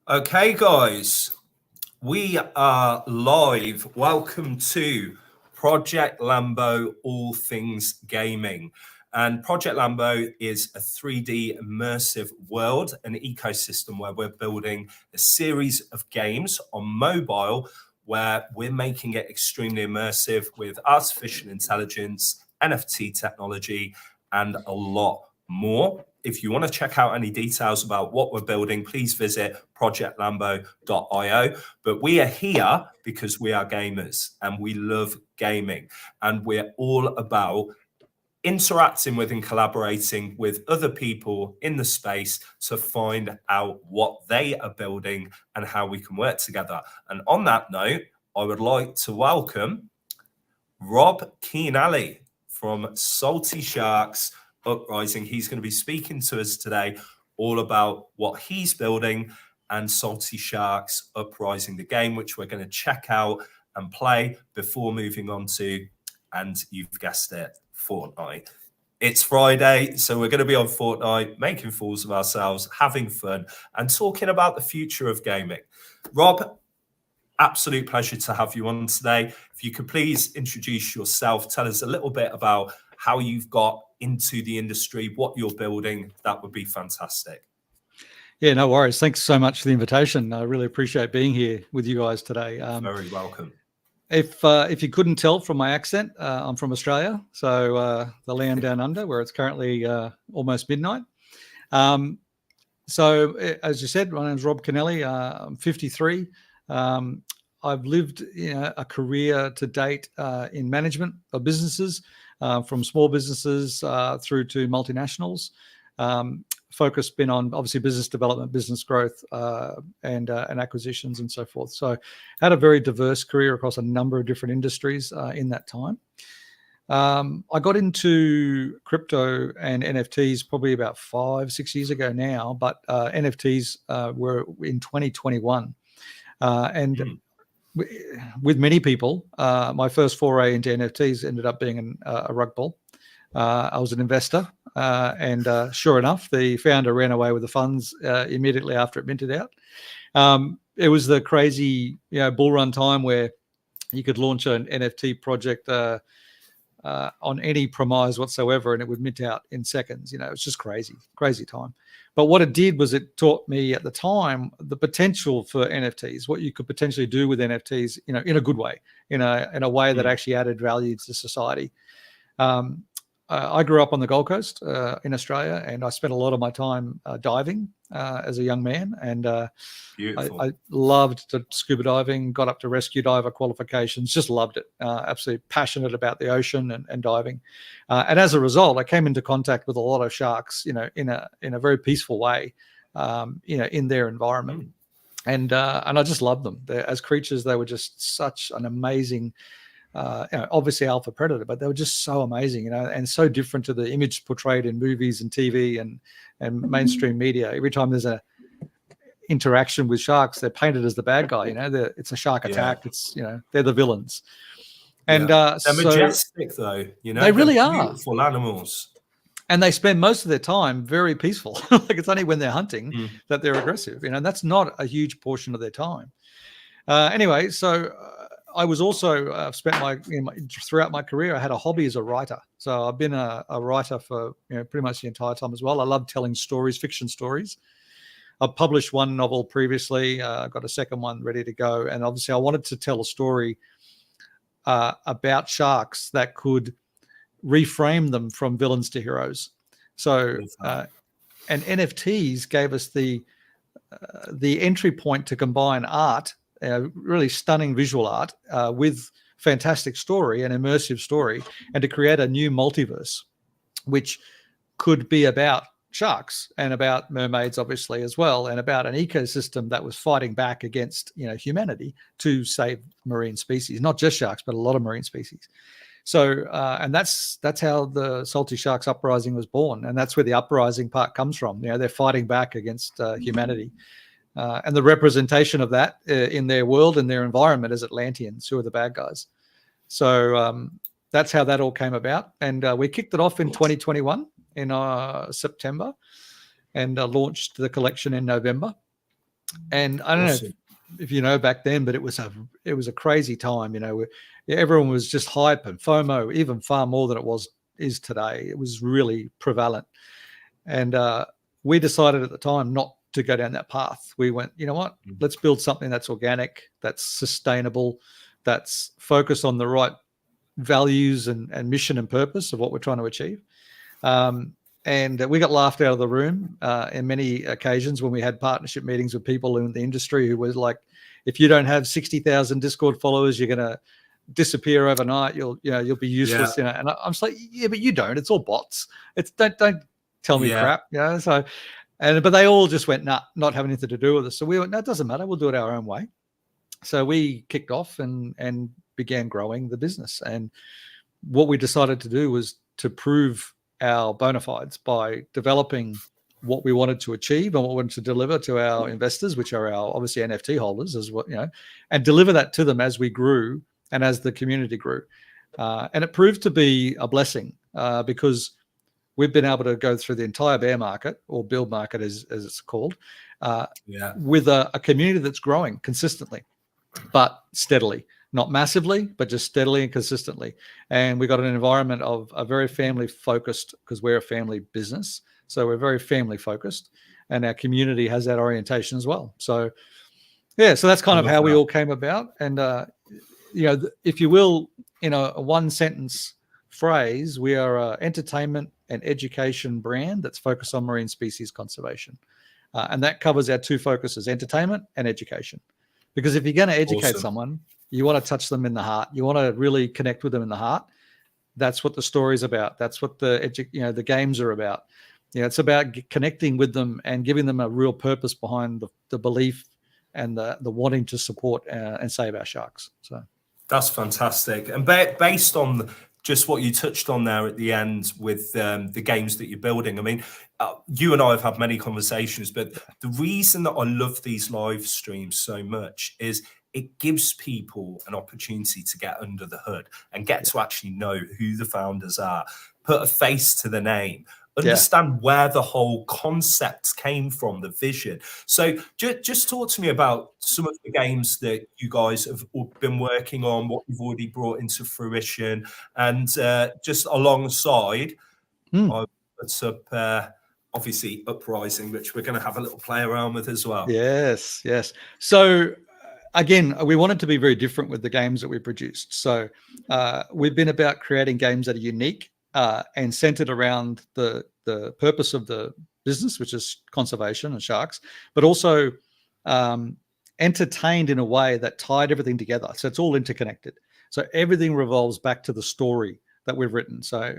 Okay, guys, we are live. Welcome to Project Lambo All Things Gaming. And Project Lambo is a 3D immersive world, an ecosystem where we're building a series of games on mobile where we're making it extremely immersive with artificial intelligence, NFT technology, and a lot more. If you want to check out any details about what we're building, please visit projectlambo.io. But we are here because we are gamers and we love gaming. And we're all about interacting with and collaborating with other people in the space to find out what they are building and how we can work together. And on that note, I would like to welcome Rob Keenally from Salty Sharks Uprising. He's going to be speaking to us today all about what he's building and Salty Sharks Uprising, the game which we're going to check out and play before moving on to, and you've guessed it, Fortnite. It's Friday, so we're going to be on Fortnite, making fools of ourselves, having fun, and talking about the future of gaming. Rob, absolute pleasure to have you on today. If you could please introduce yourself, tell us a little bit about how you've got into the industry, what you're building, that would be fantastic. Yeah, no worries. Thanks so much for the invitation. I really appreciate being here with you guys today. Very welcome. If you couldn't tell from my accent, I'm from Australia, so the land down under, where it's currently almost midnight. So, as you said, my name's Rob Keenally. I'm 53. I've lived a career to date in management of businesses, from small businesses through to multinationals. Focus been on obviously business development, business growth, and acquisitions and so forth. So had a very diverse career across a number of different industries in that time. I got into crypto and NFTs probably about 5-6 years ago now, but NFTs were in 2021. With many people, my first foray into NFTs ended up being a rug pull. I was an investor, and sure enough, the founder ran away with the funds immediately after it minted out. It was the crazy, bull run time where you could launch an NFT project on any premise whatsoever, and it would mint out in seconds. It's just crazy time. But what it did was it taught me at the time the potential for NFTs, what you could potentially do with NFTs, in a good way, in a way that actually added value to society. I grew up on the Gold Coast in Australia, and I spent a lot of my time diving as a young man. And I loved the scuba diving, got up to rescue diver qualifications, just loved it. Absolutely passionate about the ocean and diving. And as a result, I came into contact with a lot of sharks, in a very peaceful way, in their environment. And I just loved them. As creatures, they were just such an amazing, obviously alpha predator, but they were just so amazing, and so different to the image portrayed in movies and TV and mainstream media. Every time there's a interaction with sharks, they're painted as the bad guy. It's a shark attack. It's they're the villains, and they're majestic, though. They really are beautiful animals, and they spend most of their time very peaceful. Like it's only when they're hunting that they're aggressive. And that's not a huge portion of their time. Anyway, so. I was also throughout my career, I had a hobby as a writer. So I've been a writer for pretty much the entire time as well. I love telling stories, fiction stories. I've published one novel previously. I've got a second one ready to go. And obviously I wanted to tell a story about sharks that could reframe them from villains to heroes. So, and NFTs gave us the entry point to combine art, really stunning visual art with fantastic story and immersive story, and to create a new multiverse, which could be about sharks and about mermaids, obviously, as well, and about an ecosystem that was fighting back against humanity to save marine species, not just sharks, but a lot of marine species. So, and that's how the Salty Sharks Uprising was born, and that's where the uprising part comes from. They're fighting back against humanity. And the representation of that in their world and their environment is Atlanteans, who are the bad guys. So that's how that all came about. And we kicked it off in 2021 in September, and launched the collection in November. And I don't know Awesome. if you know back then, but it was a crazy time. Everyone was just hype and FOMO, even far more than is today. It was really prevalent, and we decided at the time not to go down that path. We went, you know what? Let's build something that's organic, that's sustainable, that's focused on the right values and mission and purpose of what we're trying to achieve. And we got laughed out of the room in many occasions when we had partnership meetings with people in the industry who was like, if you don't have 60,000 Discord followers, you're going to disappear overnight. You'll be useless. Yeah. And I'm just like, yeah, but you don't. It's all bots. It's don't tell me crap. So, but they all just went, nah, not having anything to do with us. So we went, no, it doesn't matter. We'll do it our own way. So we kicked off and began growing the business. And what we decided to do was to prove our bona fides by developing what we wanted to achieve and what we wanted to deliver to our investors, which are our obviously NFT holders as well, and deliver that to them as we grew and as the community grew. And it proved to be a blessing because we've been able to go through the entire bear market, or build market as it's called, with a community that's growing consistently, but steadily. Not massively, but just steadily and consistently. And we got an environment of a very family focused, because we're a family business. So we're very family focused, and our community has that orientation as well. So, yeah, so that's kind of how we all came about. And, if you will, in a one sentence phrase, we are an entertainment and education brand that's focused on marine species conservation. And that covers our two focuses, entertainment and education. Because if you're going to educate someone, you want to touch them in the heart. You want to really connect with them in the heart. That's what the story's about. That's what the games are about. It's about connecting with them and giving them a real purpose behind the belief and the wanting to support and save our sharks. So that's fantastic. And based on just what you touched on there at the end with the games that you're building, I mean, you and I have had many conversations, but the reason that I love these live streams so much is it gives people an opportunity to get under the hood and get to actually know who the founders are, put a face to the name, understand where the whole concept came from, the vision. So just talk to me about some of the games that you guys have been working on, what you've already brought into fruition, and just alongside, I put up obviously Uprising, which we're going to have a little play around with as well. Yes. So again, we wanted to be very different with the games that we produced. So we've been about creating games that are unique and centered around the purpose of the business, which is conservation and sharks, but also entertained in a way that tied everything together. So it's all interconnected. So everything revolves back to the story that we've written. So,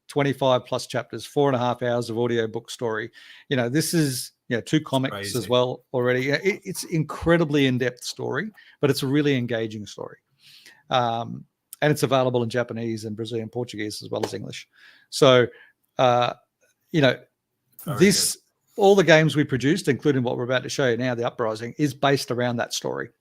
25 plus chapters, 4.5 hours of audio book story. This is, 2 comics as well already. It's incredibly in-depth story, but it's a really engaging story. And it's available in Japanese and Brazilian Portuguese as well as English. So, all the games we produced, including what we're about to show you now, the Uprising, is based around that story.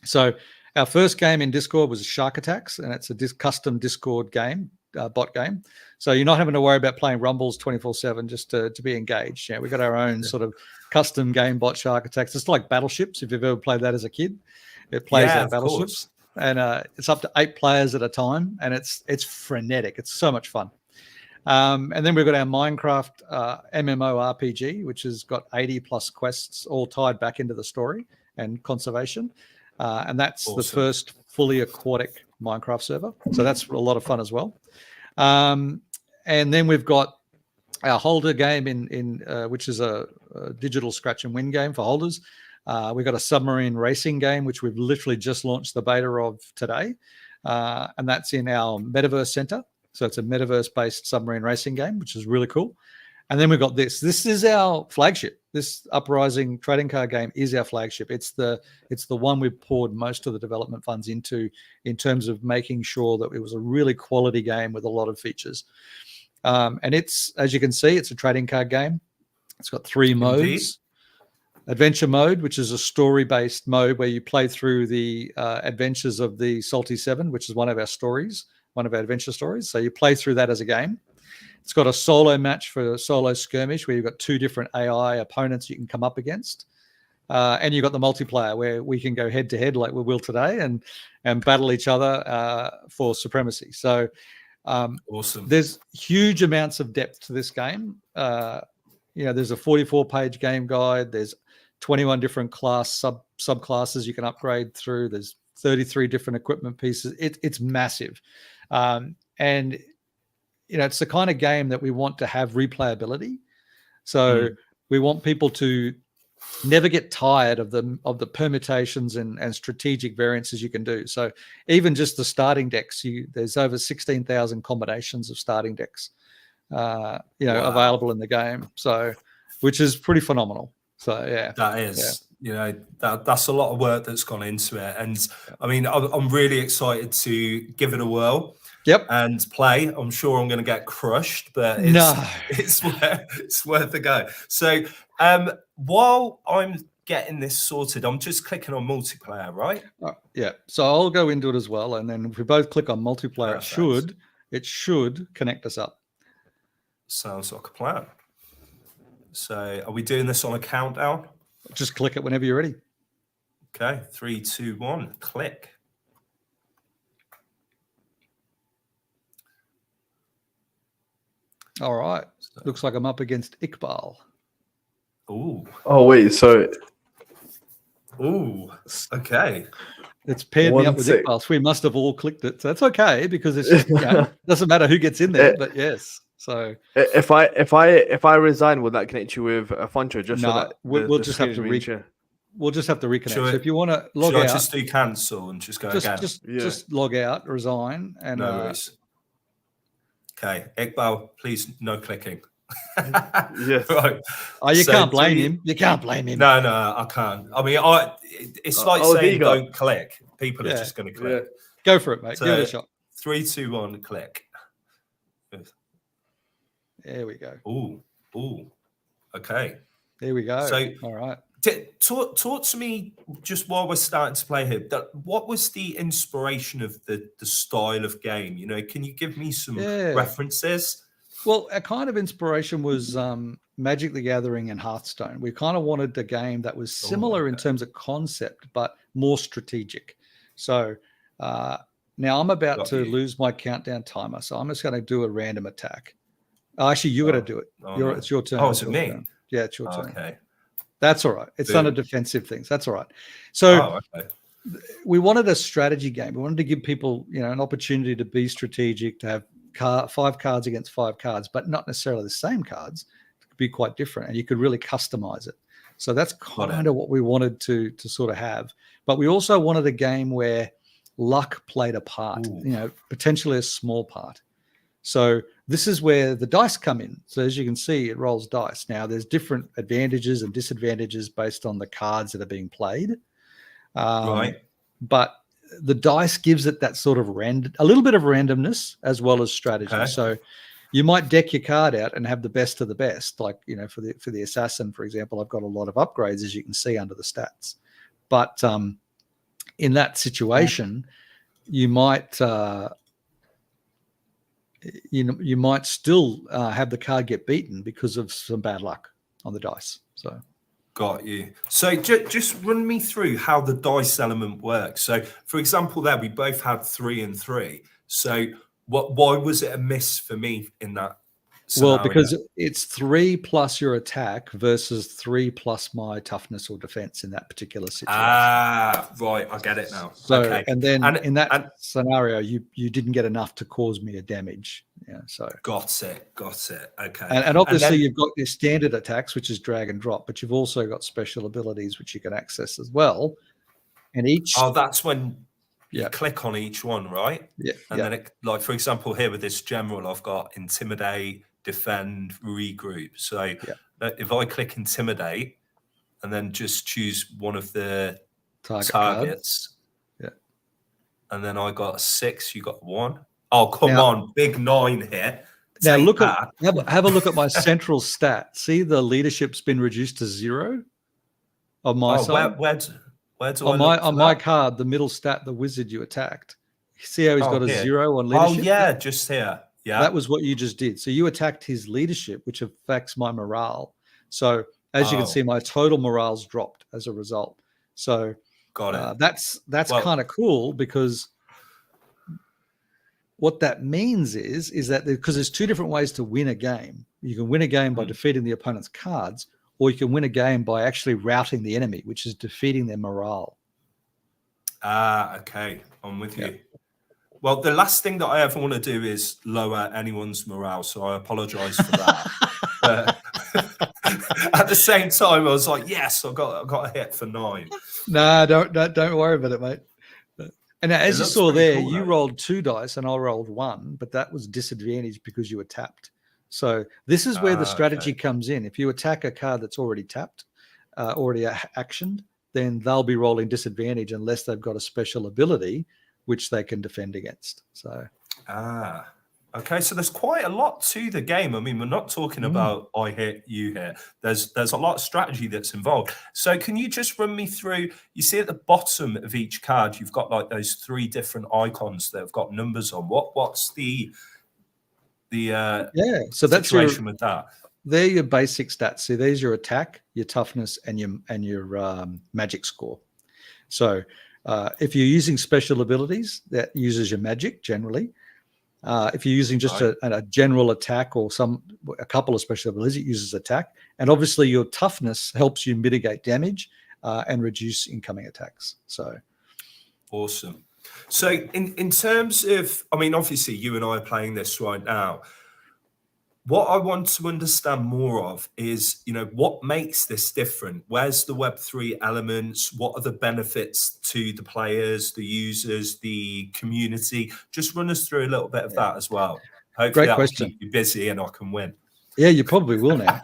So our first game in Discord was Shark Attacks, and it's a custom Discord game, bot game. So you're not having to worry about playing Rumbles 24/7 just to be engaged. We've got our own sort of custom game bot, Shark Attacks. It's like Battleships. If you've ever played that as a kid, it plays like Battleships. And it's up to 8 players at a time, and it's frenetic. It's so much fun. And then we've got our Minecraft MMORPG, which has got 80 plus quests all tied back into the story and conservation. And that's the first fully aquatic Minecraft server. So that's a lot of fun as well. And then we've got our holder game in which is a digital scratch and win game for holders. We've got a submarine racing game, which we've literally just launched the beta of today. And that's in our Metaverse Center. So it's a metaverse-based submarine racing game, which is really cool. And then we've got this. This is our flagship. This Uprising trading card game is our flagship. It's the one we've poured most of the development funds into in terms of making sure that it was a really quality game with a lot of features. And it's, as you can see, it's a trading card game. It's got 3 modes. Indeed. Adventure mode, which is a story-based mode where you play through the adventures of the Salty Seven, which is one of our stories, one of our adventure stories. So you play through that as a game. It's got a solo match for solo skirmish where you've got 2 different AI opponents you can come up against. And you've got the multiplayer where we can go head to head like we will today and battle each other for supremacy. So awesome. There's huge amounts of depth to this game. There's a 44-page game guide. There's 21 different subclasses you can upgrade through. There's 33 different equipment pieces. It's massive. And it's the kind of game that we want to have replayability. So we want people to never get tired of the permutations and strategic variances you can do. So even just the starting decks, there's over 16,000 combinations of starting decks, available in the game. So, which is pretty phenomenal. So yeah, that is, that's a lot of work that's gone into it. And I mean, I'm really excited to give it a whirl. Yep. And play. I'm sure I'm going to get crushed, but it's worth a go. So while I'm getting this sorted, I'm just clicking on multiplayer, right? Yeah. So I'll go into it as well, and then if we both click on multiplayer, it should connect us up. Sounds like a plan. So are we doing this on a countdown? Just click it whenever you're ready. Okay, 3, 2, 1, click. All right. Looks like I'm up against Iqbal. Ooh. Oh, wait. So. Ooh. Okay. It's paired me up with Iqbal. So we must have all clicked it. So that's okay because it's just, doesn't matter who gets in there. But yes. So if I resign, will that connect you with Foncho? Just no, so that we'll just have to we'll just have to reconnect. So if you want to log out, out, just do cancel and just go again. Just log out, resign, and no worries. Okay, Iqbal, please no clicking. Yes. Right. Oh, you can't blame him. You can't blame him. No, I can't. I mean, it's like saying don't click. People are just going to click. Yeah. Go for it, mate. Give it a shot. 3, 2, 1, click. There we go. Ooh. Okay. There we go. So, all right. Talk to me just while we're starting to play here. What was the inspiration of the style of game? Can you give me some references? Well, a kind of inspiration was Magic the Gathering and Hearthstone. We kind of wanted a game that was similar in terms of concept, but more strategic. So now I'm about to lose my countdown timer, so I'm just going to do a random attack. Actually, you got to do it. It's your turn. Oh, is it me? Turn. Yeah, it's your turn. Okay. That's all right. It's under defensive things. That's all right. So we wanted a strategy game. We wanted to give people, an opportunity to be strategic, to have 5 cards against 5 cards, but not necessarily the same cards. It could be quite different, and you could really customize it. So that's kind of what we wanted to sort of have. But we also wanted a game where luck played a part, potentially a small part. So this is where the dice come in. So as you can see, it rolls dice. Now there's different advantages and disadvantages based on the cards that are being played. Right. But the dice gives it that sort of a little bit of randomness as well as strategy. Okay. So you might deck your card out and have the best of the best. Like, for the assassin, for example, I've got a lot of upgrades, as you can see under the stats. But in that situation, you might you might still have the card get beaten because of some bad luck on the dice. So, got you. So just run me through how the dice element works. So, for example, there we both had 3 and 3. So, why was it a miss for me in that scenario? Well, because it's 3 plus your attack versus 3 plus my toughness or defense in that particular situation. Ah, right. I get it now. So, okay. And then in that scenario, you didn't get enough to cause me a damage. Yeah. So got it. Okay. And obviously you've got your standard attacks, which is drag and drop, but you've also got special abilities which you can access as well. And each that's when you click on each one, right? Yeah. And then like for example, here with this general, I've got intimidate, defend, regroup. So if I click intimidate and then just choose one of the targets, and then I got 6, you got 1. Oh, come on, big 9 here. Now have a look at my central stat. See, the leadership's been reduced to 0 on my side. Where do on my card, the middle stat, the wizard you attacked. See how he's got a 0 on leadership? Oh yeah, just here. Yeah, that was what you just did. So you attacked his leadership, which affects my morale. So As you can Oh, see, my total morale's dropped as a result. So got it. that's Well, kind of cool, because what that means is that because there's two different ways to win a game. You can win a game by defeating the opponent's cards, or you can win a game by actually routing the enemy, which is defeating their morale. Okay, I'm with you. Well, the last thing that I ever want to do is lower anyone's morale, so I apologize for that. But at the same time, I was like, yes, I got a hit for 9. No, don't worry about it, mate. And as you looks saw pretty there, cool, you though. rolled 2 dice and I rolled 1, but that was disadvantaged because you were tapped. So this is where the strategy comes in. If you attack a card that's already tapped, already actioned, then they'll be rolling disadvantage unless they've got a special ability which they can defend against. So okay, so there's quite a lot to the game. I mean, we're not talking about I hit, you hit. There's a lot of strategy that's involved. So can you just run me through, you see at the bottom of each card, you've got like those 3 different icons that have got numbers on. What's the so that's situation with that? They're your basic stats. So there's your attack, your toughness, and your magic score. So if you're using special abilities, that uses your magic generally. If you're using just a general attack or a couple of special abilities, it uses attack. And obviously your toughness helps you mitigate damage and reduce incoming attacks. So awesome. So in terms of, I mean, obviously you and I are playing this right now. What I want to understand more of is, what makes this different? Where's the Web3 elements? What are the benefits to the players, the users, the community? Just run us through a little bit of that as well. Hopefully that will keep you busy and I can win. Yeah, you probably will now,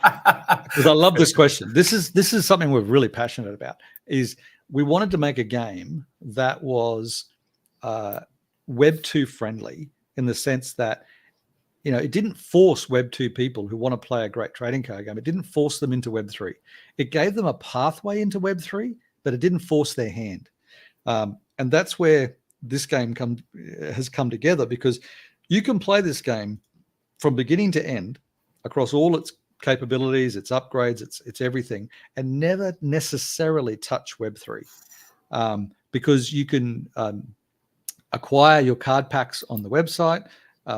because I love this question. This is something we're really passionate about. Is we wanted to make a game that was Web 2 friendly, in the sense that it didn't force Web 2 people who want to play a great trading card game. It didn't force them into Web 3. It gave them a pathway into Web 3, but it didn't force their hand. And that's where this game has come together, because you can play this game from beginning to end across all its capabilities, its upgrades, its everything, and never necessarily touch Web 3, because you can acquire your card packs on the website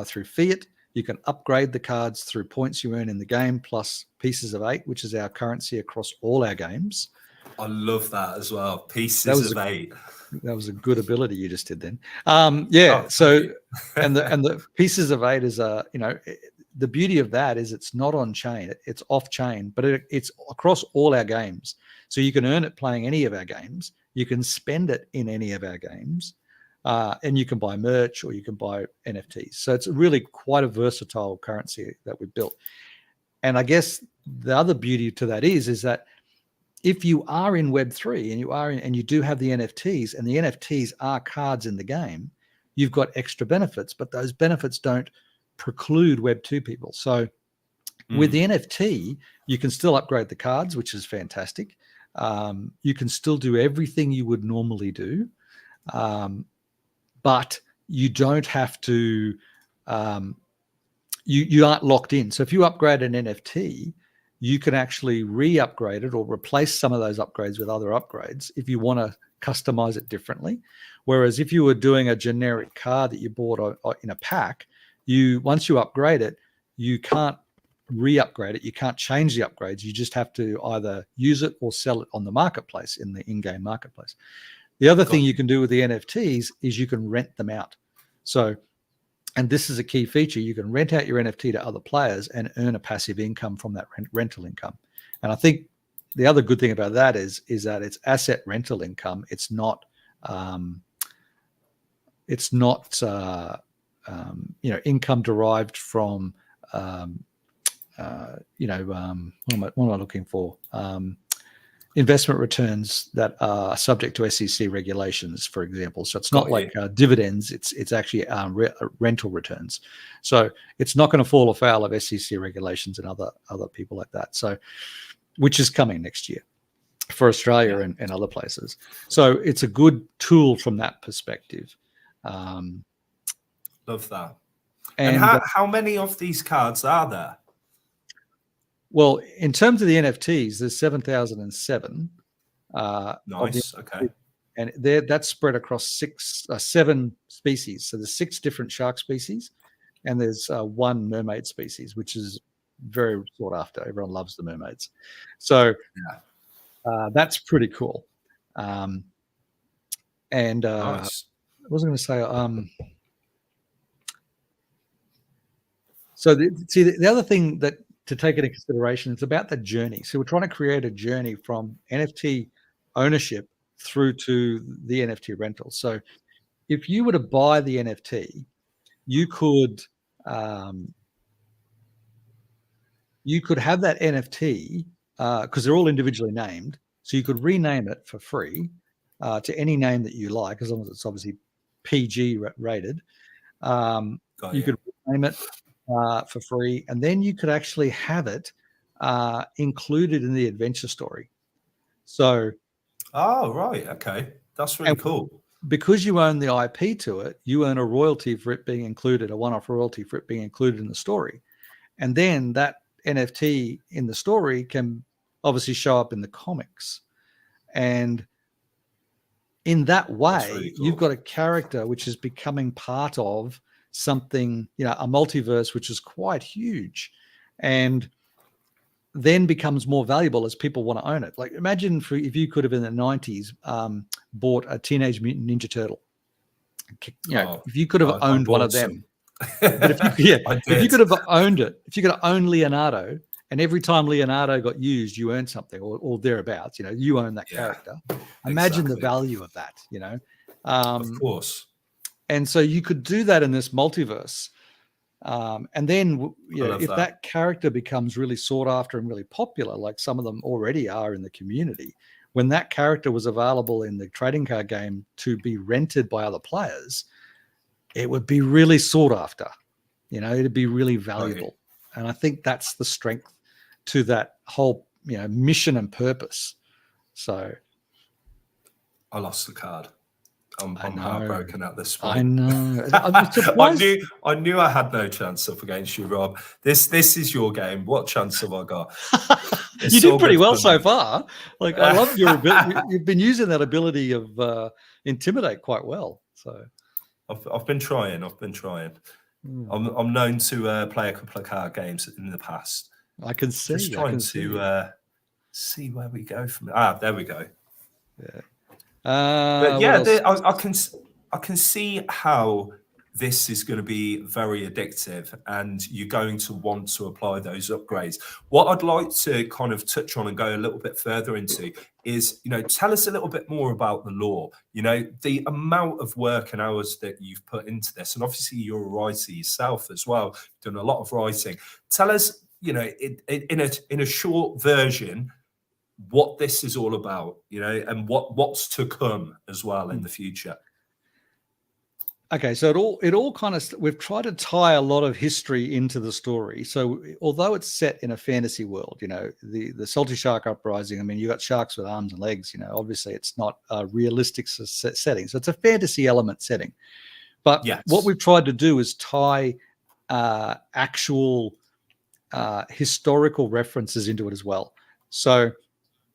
through fiat. You can upgrade the cards through points you earn in the game, plus pieces of 8, which is our currency across all our games. I love that as well. Pieces of 8. That was a good ability you just did then. So and the pieces of 8 is the beauty of that is it's not on chain, it's off chain, but it's across all our games. So you can earn it playing any of our games. You can spend it in any of our games. And you can buy merch or you can buy NFTs. So it's really quite a versatile currency that we built. And I guess the other beauty to that is that if you are in Web3 and you do have the NFTs, and the NFTs are cards in the game, you've got extra benefits, but those benefits don't preclude Web2 people. So with the NFT, you can still upgrade the cards, which is fantastic. You can still do everything you would normally do. But you don't have to, you aren't locked in. So if you upgrade an NFT, you can actually re-upgrade it or replace some of those upgrades with other upgrades if you want to customize it differently. Whereas if you were doing a generic card that you bought in a pack, once you upgrade it, you can't re-upgrade it. You can't change the upgrades. You just have to either use it or sell it on the marketplace, in the in-game marketplace. The other thing you can do with the NFTs is you can rent them out. So, and this is a key feature, you can rent out your NFT to other players and earn a passive income from that rental income. And I think the other good thing about that is that it's asset rental income. It's not income derived from what am I looking for? Investment returns that are subject to SEC regulations, for example. So it's not like dividends, it's actually rental returns. So it's not going to fall afoul of SEC regulations and other people like that. So, which is coming next year for Australia and other places. So it's a good tool from that perspective. Love that. And how many of these cards are there? Well, in terms of the NFTs, there's 7,007. Nice. Okay. And that's spread across seven species. So there's 6 different shark species, and there's 1 mermaid species, which is very sought after. Everyone loves the mermaids. So that's pretty cool. And Nice. what was I going to say? So the other thing that to take into consideration, it's about the journey. So we're trying to create a journey from NFT ownership through to the NFT rental. So if you were to buy the NFT, you could have that NFT because they're all individually named. So you could rename it for free to any name that you like, as long as it's obviously PG rated. You could rename it for free, and then you could actually have it included in the adventure story. So, oh right, okay, that's really cool. Because you own the IP to it, you earn a royalty for it being included, a one-off royalty for it being included in the story, and then that NFT in the story can obviously show up in the comics, and in that way, really cool. You've got a character which is becoming part of something, a multiverse, which is quite huge, and then becomes more valuable as people want to own it. Like imagine if you could have in the 90s bought a Teenage Mutant Ninja Turtle. If you could have owned one of them. But if you could have owned it, if you could have owned Leonardo, and every time Leonardo got used, you earned something or thereabouts, you own that character. Imagine the value of that, Of course. And so you could do that in this multiverse. And then if that character becomes really sought after and really popular, like some of them already are in the community, when that character was available in the trading card game to be rented by other players, it would be really sought after. It'd be really valuable. Right. And I think that's the strength to that whole mission and purpose. So I lost the card. I'm heartbroken at this point. I know. I knew I had no chance up against you, Rob. This is your game. What chance have I got? You did pretty well so far. Like I love your ability. You've been using that ability of intimidate quite well. So I've been trying. I'm known to play a couple of card games in the past. I can see. Just trying to see where we go from it. There we go. Yeah. But yeah, I can see how this is going to be very addictive, and you're going to want to apply those upgrades. What I'd like to kind of touch on and go a little bit further into is, tell us a little bit more about the lore. The amount of work and hours that you've put into this, and obviously you're a writer yourself as well, done a lot of writing. Tell us, in a short version, what this is all about, and what's to come as well in the future. Okay, so it all kind of, we've tried to tie a lot of history into the story. So although it's set in a fantasy world, the Salty Shark Uprising, I mean, you got sharks with arms and legs, obviously it's not a realistic setting. So it's a fantasy element setting. But what we've tried to do is tie actual historical references into it as well. So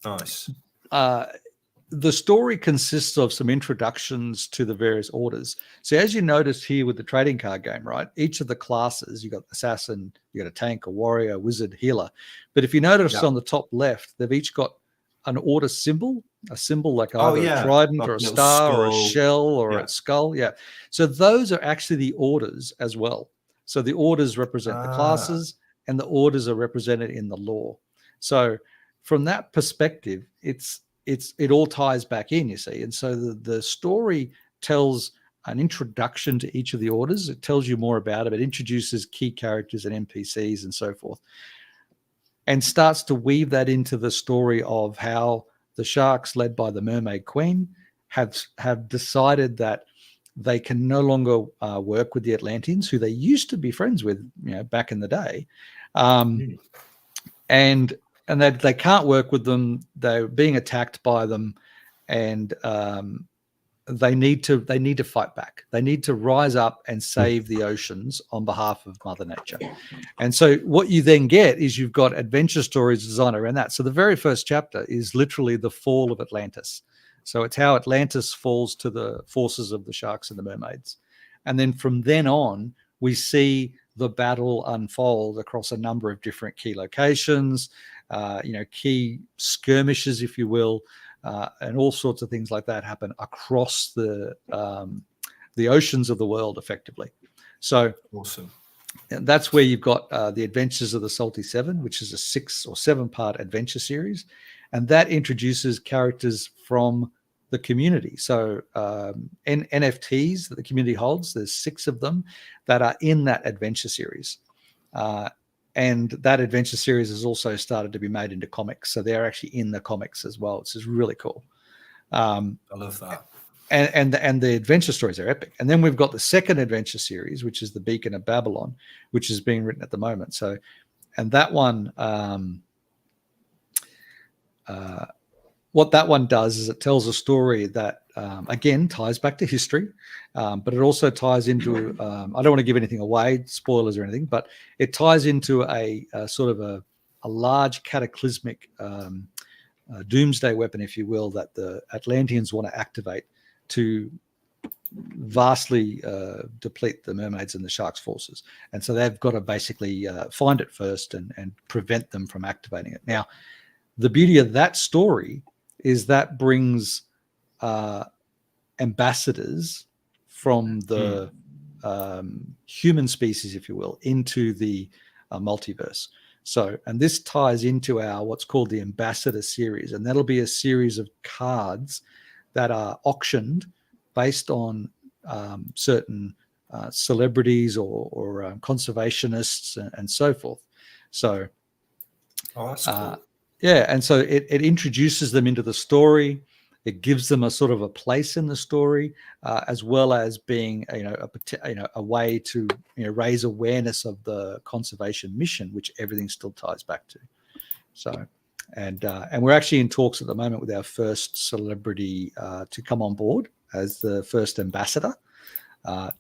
nice. The story consists of some introductions to the various orders. So as you noticed here with the trading card game, right? Each of the classes, you got assassin, you got a tank, a warrior, wizard, healer. But if you notice on the top left, they've each got an order symbol, a symbol like either a trident or a star or a shell or a skull. Yeah. So those are actually the orders as well. So the orders represent the classes, and the orders are represented in the lore. So from that perspective, it all ties back in, you see. And so the story tells an introduction to each of the orders. It tells you more about it. It introduces key characters and NPCs and so forth, and starts to weave that into the story of how the sharks, led by the Mermaid Queen, have decided that they can no longer work with the Atlanteans, who they used to be friends with, back in the day. And that they can't work with them. They're being attacked by them, and they need to fight back. They need to rise up and save the oceans on behalf of Mother Nature. And so what you then get is you've got adventure stories designed around that. So the very first chapter is literally the fall of Atlantis. So it's how Atlantis falls to the forces of the sharks and the mermaids. And then from then on, we see the battle unfold across a number of different key locations, key skirmishes, if you will, and all sorts of things like that happen across the oceans of the world, effectively. So awesome. And that's where you've got the Adventures of the Salty Seven, which is a 6 or 7 part adventure series, and that introduces characters from the community. So NFTs that the community holds, there's 6 of them that are in that adventure series. And that adventure series has also started to be made into comics. So they're actually in the comics as well, which is really cool. I love that. And the adventure stories are epic. And then we've got the second adventure series, which is the Beacon of Babylon, which is being written at the moment. So, and that one, what that one does is it tells a story that, again, ties back to history, but it also ties into, I don't want to give anything away, spoilers or anything, but it ties into a sort of a large cataclysmic doomsday weapon, if you will, that the Atlanteans want to activate to vastly deplete the mermaids and the sharks' forces. And so they've got to basically find it first and prevent them from activating it. Now, the beauty of that story is that brings ambassadors from the human species, if you will, into the multiverse. So, and this ties into our what's called the Ambassador series, and that'll be a series of cards that are auctioned based on certain celebrities or conservationists and so forth. So, that's cool. Yeah, and so it introduces them into the story. It gives them a sort of a place in the story, as well as being a way to raise awareness of the conservation mission, which everything still ties back to. So, and we're actually in talks at the moment with our first celebrity to come on board as the first ambassador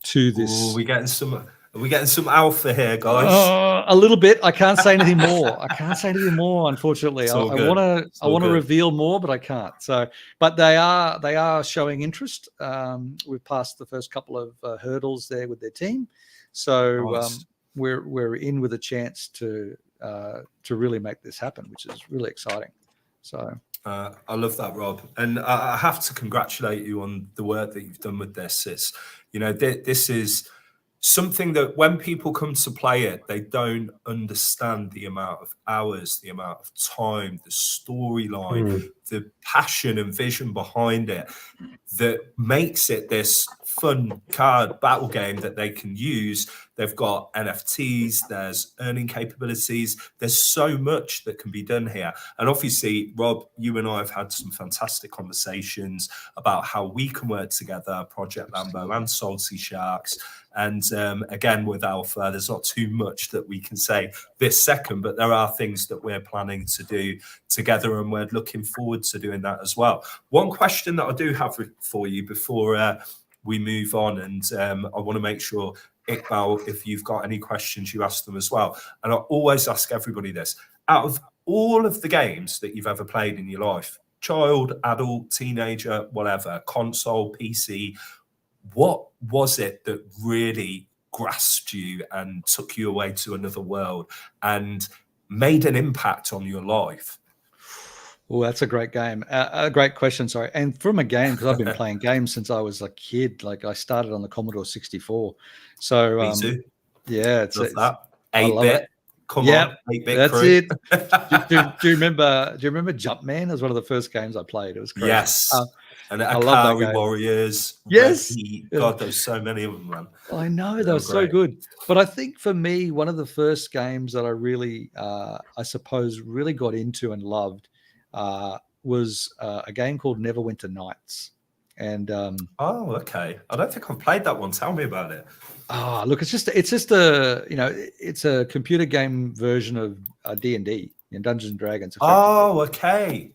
to this. Ooh, are we getting some alpha here, guys? A little bit. I can't say anything more. Unfortunately. I want to reveal more, but I can't. So, but they are showing interest. We've passed the first couple of hurdles there with their team, so nice. We're in with a chance to really make this happen, which is really exciting. So. I love that, Rob, and I have to congratulate you on the work that you've done with this. It's this is something that when people come to play it, they don't understand the amount of hours, the amount of time, the storyline, the passion and vision behind it that makes it this fun card battle game that they can use. They've got NFTs, there's earning capabilities. There's so much that can be done here. And obviously, Rob, you and I have had some fantastic conversations about how we can work together, Project Lambo and Salty Sharks. And again, with Alpha, there's not too much that we can say this second, but there are things that we're planning to do together, and we're looking forward to doing that as well. One question that I do have for you before we move on, and I want to make sure, Iqbal, if you've got any questions, you ask them as well. And I always ask everybody this. Out of all of the games that you've ever played in your life, child, adult, teenager, whatever, console, PC, what was it that really grasped you and took you away to another world and made an impact on your life? Oh, that's a great game. A great question, sorry. And from a game, because I've been playing games since I was a kid. Like I started on the Commodore 64. So me too. Yeah, it's that 8-bit. Come on, 8-bit. That's crew. It. do you remember Jumpman? It was one of the first games I played. It was crazy. Yes. And Atari Warriors. Yes. God, there's so many of them, man. I know, they were so good. But I think for me, one of the first games that I really, I suppose, really got into and loved was a game called Neverwinter Nights. And oh, okay. I don't think I've played that one. Tell me about it. Look, it's just a it's a computer game version of D&D, Dungeons and Dragons. Oh, okay.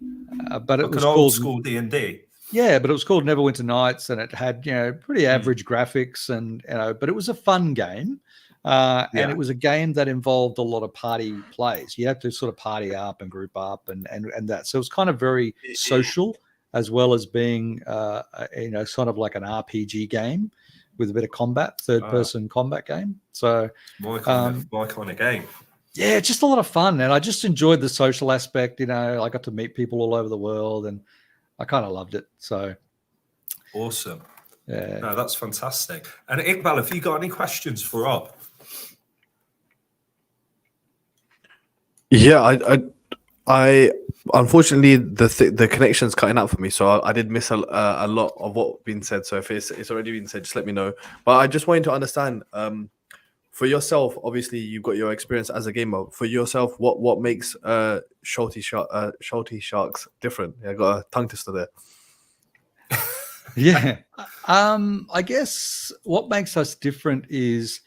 But like it was an old called school D&D. Yeah, but it was called Neverwinter Nights, and it had pretty average graphics, and but it was a fun game, and it was a game that involved a lot of party plays. You had to sort of party up and group up, and that. So it was kind of very social, as well as being sort of like an RPG game with a bit of combat, third-person combat game. So my kind of game. Yeah, just a lot of fun, and I just enjoyed the social aspect. I got to meet people all over the world, and I kind of loved it. So awesome. Yeah. No, that's fantastic. And Iqbal, have you got any questions for Rob? Yeah, I unfortunately the connection's cutting out for me, so I did miss a lot of what been said. So if it's already been said, just let me know. But I just wanted to understand, for yourself, obviously you've got your experience as a gamer. For yourself, what makes Salty Sharks different? Yeah, I got a tongue twister there. Yeah. I guess what makes us different is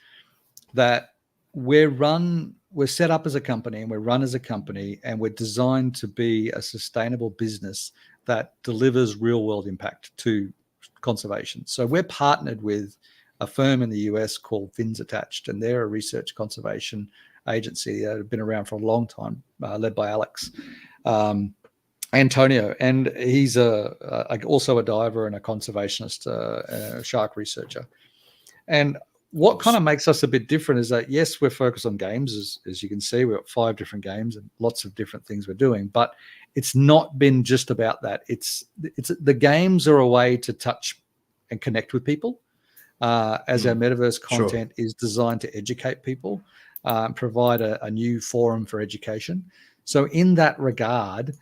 that we're set up as a company, and we're run as a company, and we're designed to be a sustainable business that delivers real world impact to conservation. So we're partnered with a firm in the US called Fins Attached, and they're a research conservation agency that have been around for a long time, led by Alex Antonio, and he's also a diver and a conservationist, a shark researcher. And what kind of makes us a bit different is that, yes, we're focused on games, as you can see. We've got 5 different games and lots of different things we're doing, but it's not been just about that. It's the games are a way to touch and connect with people. As our metaverse content is designed to educate people, provide a new forum for education. So in that regard,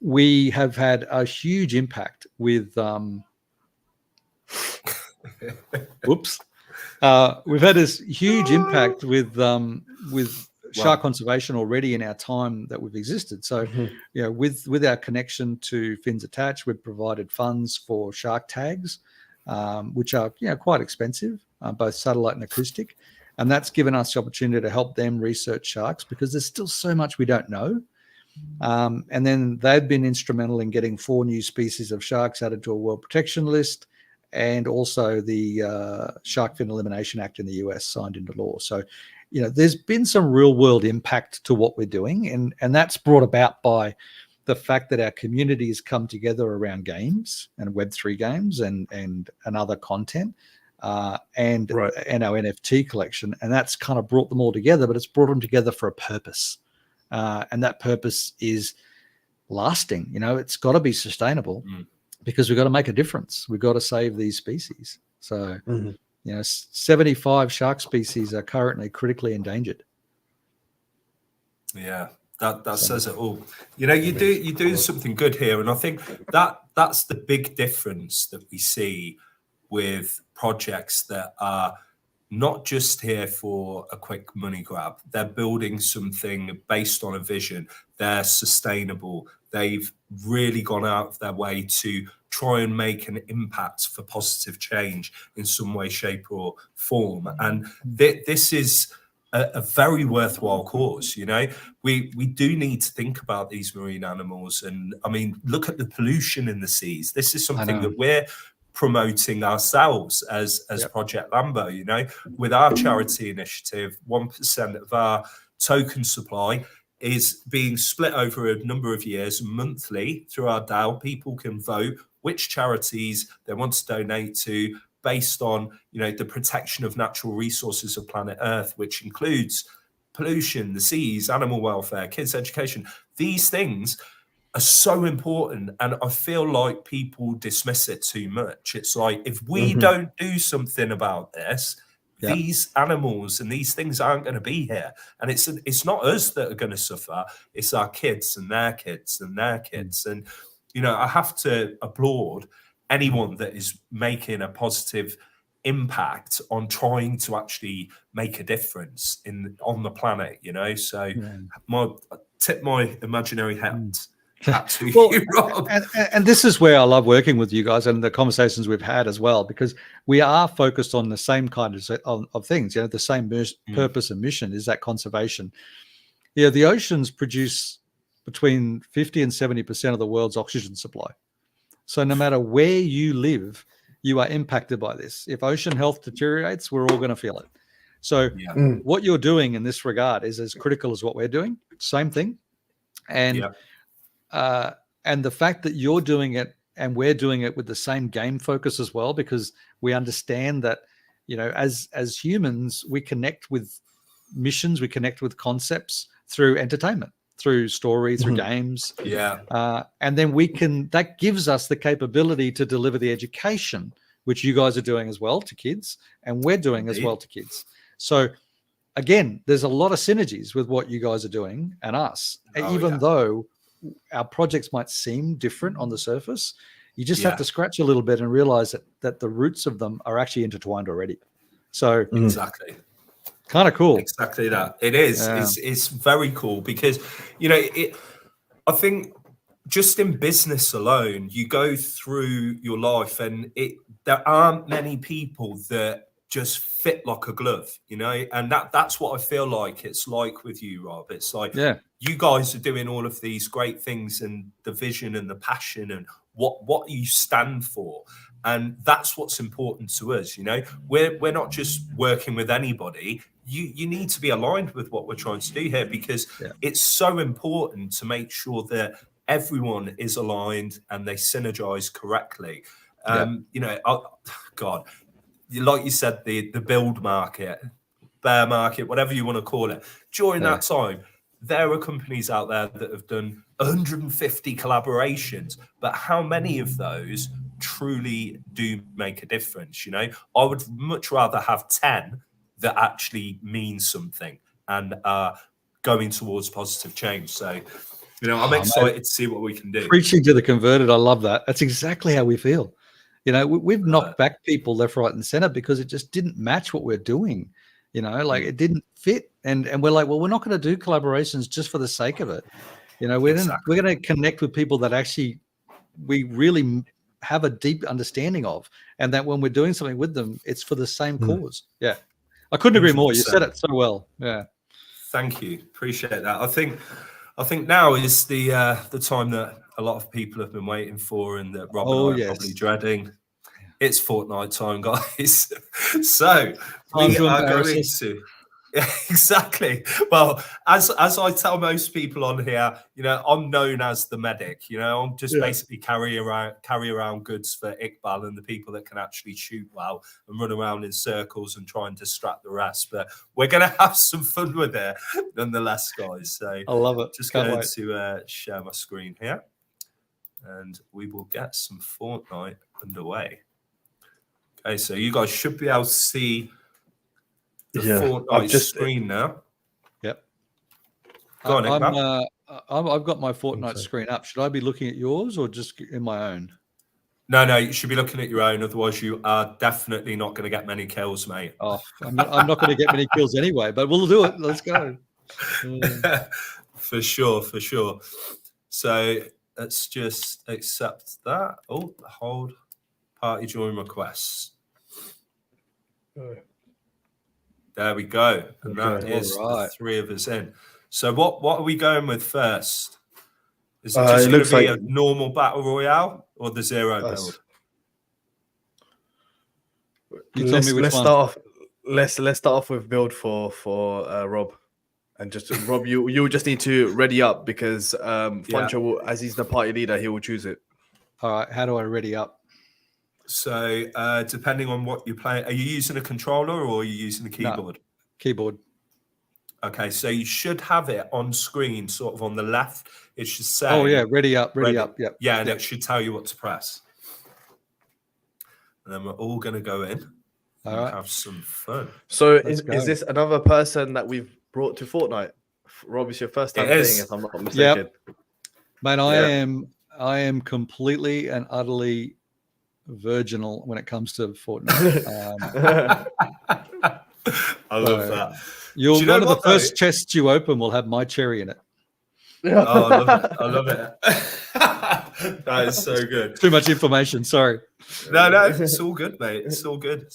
we have had a huge impact with we've had this huge impact with shark conservation already in our time that we've existed. So with our connection to Fins Attached, we've provided funds for shark tags, which are quite expensive, both satellite and acoustic, and that's given us the opportunity to help them research sharks, because there's still so much we don't know. And then they've been instrumental in getting 4 new species of sharks added to a World Protection List, and also the Shark Fin Elimination Act in the US signed into law. So there's been some real world impact to what we're doing, and that's brought about by the fact that our community has come together around games and Web3 games and other content, and our NFT collection, and that's kind of brought them all together. But it's brought them together for a purpose, and that purpose is lasting. It's got to be sustainable, because we've got to make a difference. We've got to save these species. So 75 shark species are currently critically endangered. Yeah. That says it all. You do something good here, and I think that's the big difference that we see with projects that are not just here for a quick money grab. They're building something based on a vision. They're sustainable. They've really gone out of their way to try and make an impact for positive change in some way, shape, or form. And this is a very worthwhile cause. We do need to think about these marine animals, and I mean, look at the pollution in the seas. This is something that we're promoting ourselves as Project Lambo. With our charity initiative, 1% of our token supply is being split over a number of years monthly through our DAO. People can vote which charities they want to donate to, based on the protection of natural resources of planet Earth, which includes pollution, the seas, animal welfare, kids' education. These things are so important, and I feel like people dismiss it too much. It's like, if we don't do something about this, these animals and these things aren't going to be here, and it's not us that are going to suffer. It's our kids and their kids and their kids. And I have to applaud anyone that is making a positive impact on trying to actually make a difference on the planet, So tip my imaginary hat to you, Rob. And this is where I love working with you guys and the conversations we've had as well, because we are focused on the same kind of things. The same purpose and mission is that conservation. The oceans produce between 50 and 70% of the world's oxygen supply. So no matter where you live, you are impacted by this. If ocean health deteriorates, we're all going to feel it. So Yeah. what you're doing in this regard is as critical as what we're doing. Same thing. And and the fact that you're doing it and we're doing it with the same game focus as well, because we understand that, you know, as humans, we connect with missions, we connect with concepts through entertainment, through story, through games. And then that gives us the capability to deliver the education, which you guys are doing as well to kids, and we're doing as well to kids. So again, there's a lot of synergies with what you guys are doing and us, even though our projects might seem different on the surface. You just have to scratch a little bit and realize that the roots of them are actually intertwined already. So exactly. Kind of cool. Exactly that. It is. It's very cool because, you know, I think just in business alone, you go through your life and there aren't many people that just fit like a glove, you know, and that's what I feel like it's like with you, Rob. It's like you guys are doing all of these great things and the vision and the passion and what you stand for. And that's what's important to us, you know. We're not just working with anybody. You need to be aligned with what we're trying to do here because it's so important to make sure that everyone is aligned and they synergize correctly. You know, God, like you said, the build market, bear market, whatever you want to call it, during that time, there are companies out there that have done 150 collaborations, but how many of those truly do make a difference? You know, I would much rather have 10 that actually mean something and going towards positive change. So, you know, I'm excited to see what we can do. Preaching to the converted, I love that. That's exactly how we feel. You know, we've knocked back people left, right, and center because it just didn't match what we're doing. You know, like it didn't fit, and we're like, well, we're not going to do collaborations just for the sake of it. You know, we're going to connect with people that actually we really have a deep understanding of, and that when we're doing something with them, it's for the same cause. Yeah, I couldn't agree more. You said it so well. Yeah, thank you, appreciate that. I think now is the time that a lot of people have been waiting for, and that Rob and I are probably dreading. It's Fortnite time, guys. So we are going to exactly. Well, as I tell most people on here, you know, I'm known as the medic. You know, I'm just basically carry around goods for Iqbal and the people that can actually shoot well and run around in circles and try and distract the rest. But we're going to have some fun with it, nonetheless, guys. So I love it. Just going to share my screen here, and we will get some Fortnite underway. Okay, so you guys should be able to see the Fortnite screen now. Yep. Go on, I've got my Fortnite screen up. Should I be looking at yours or just in my own? No, you should be looking at your own. Otherwise, you are definitely not going to get many kills, mate. Oh, I'm not going to get many kills anyway, but we'll do it. Let's go. For sure. So let's just accept that. Oh, hold. Party join requests. There we go. And that is the three of us in. So what are we going with first? Is it just going to be a normal battle royale or the zero build? You tell me which one. Let's start off with build for Rob. And just Rob, you just need to ready up because Funcho will, as he's the party leader, he will choose it. All right, how do I ready up? So depending on what you're playing, are you using a controller or are you using the keyboard? No, keyboard. Okay, so you should have it on screen, sort of on the left. It should say, "Oh yeah, ready up." Yep. Yeah, and it should tell you what to press. And then we're all going to go in and have some fun. So is this another person that we've brought to Fortnite? Rob, it's your first time playing, if I'm not mistaken. Yep. Man, I am completely and utterly virginal when it comes to Fortnite. I love that. One of the first chests you open will have my cherry in it. Oh, I love it. That is so good. Too much information. Sorry. No, it's all good, mate. It's all good.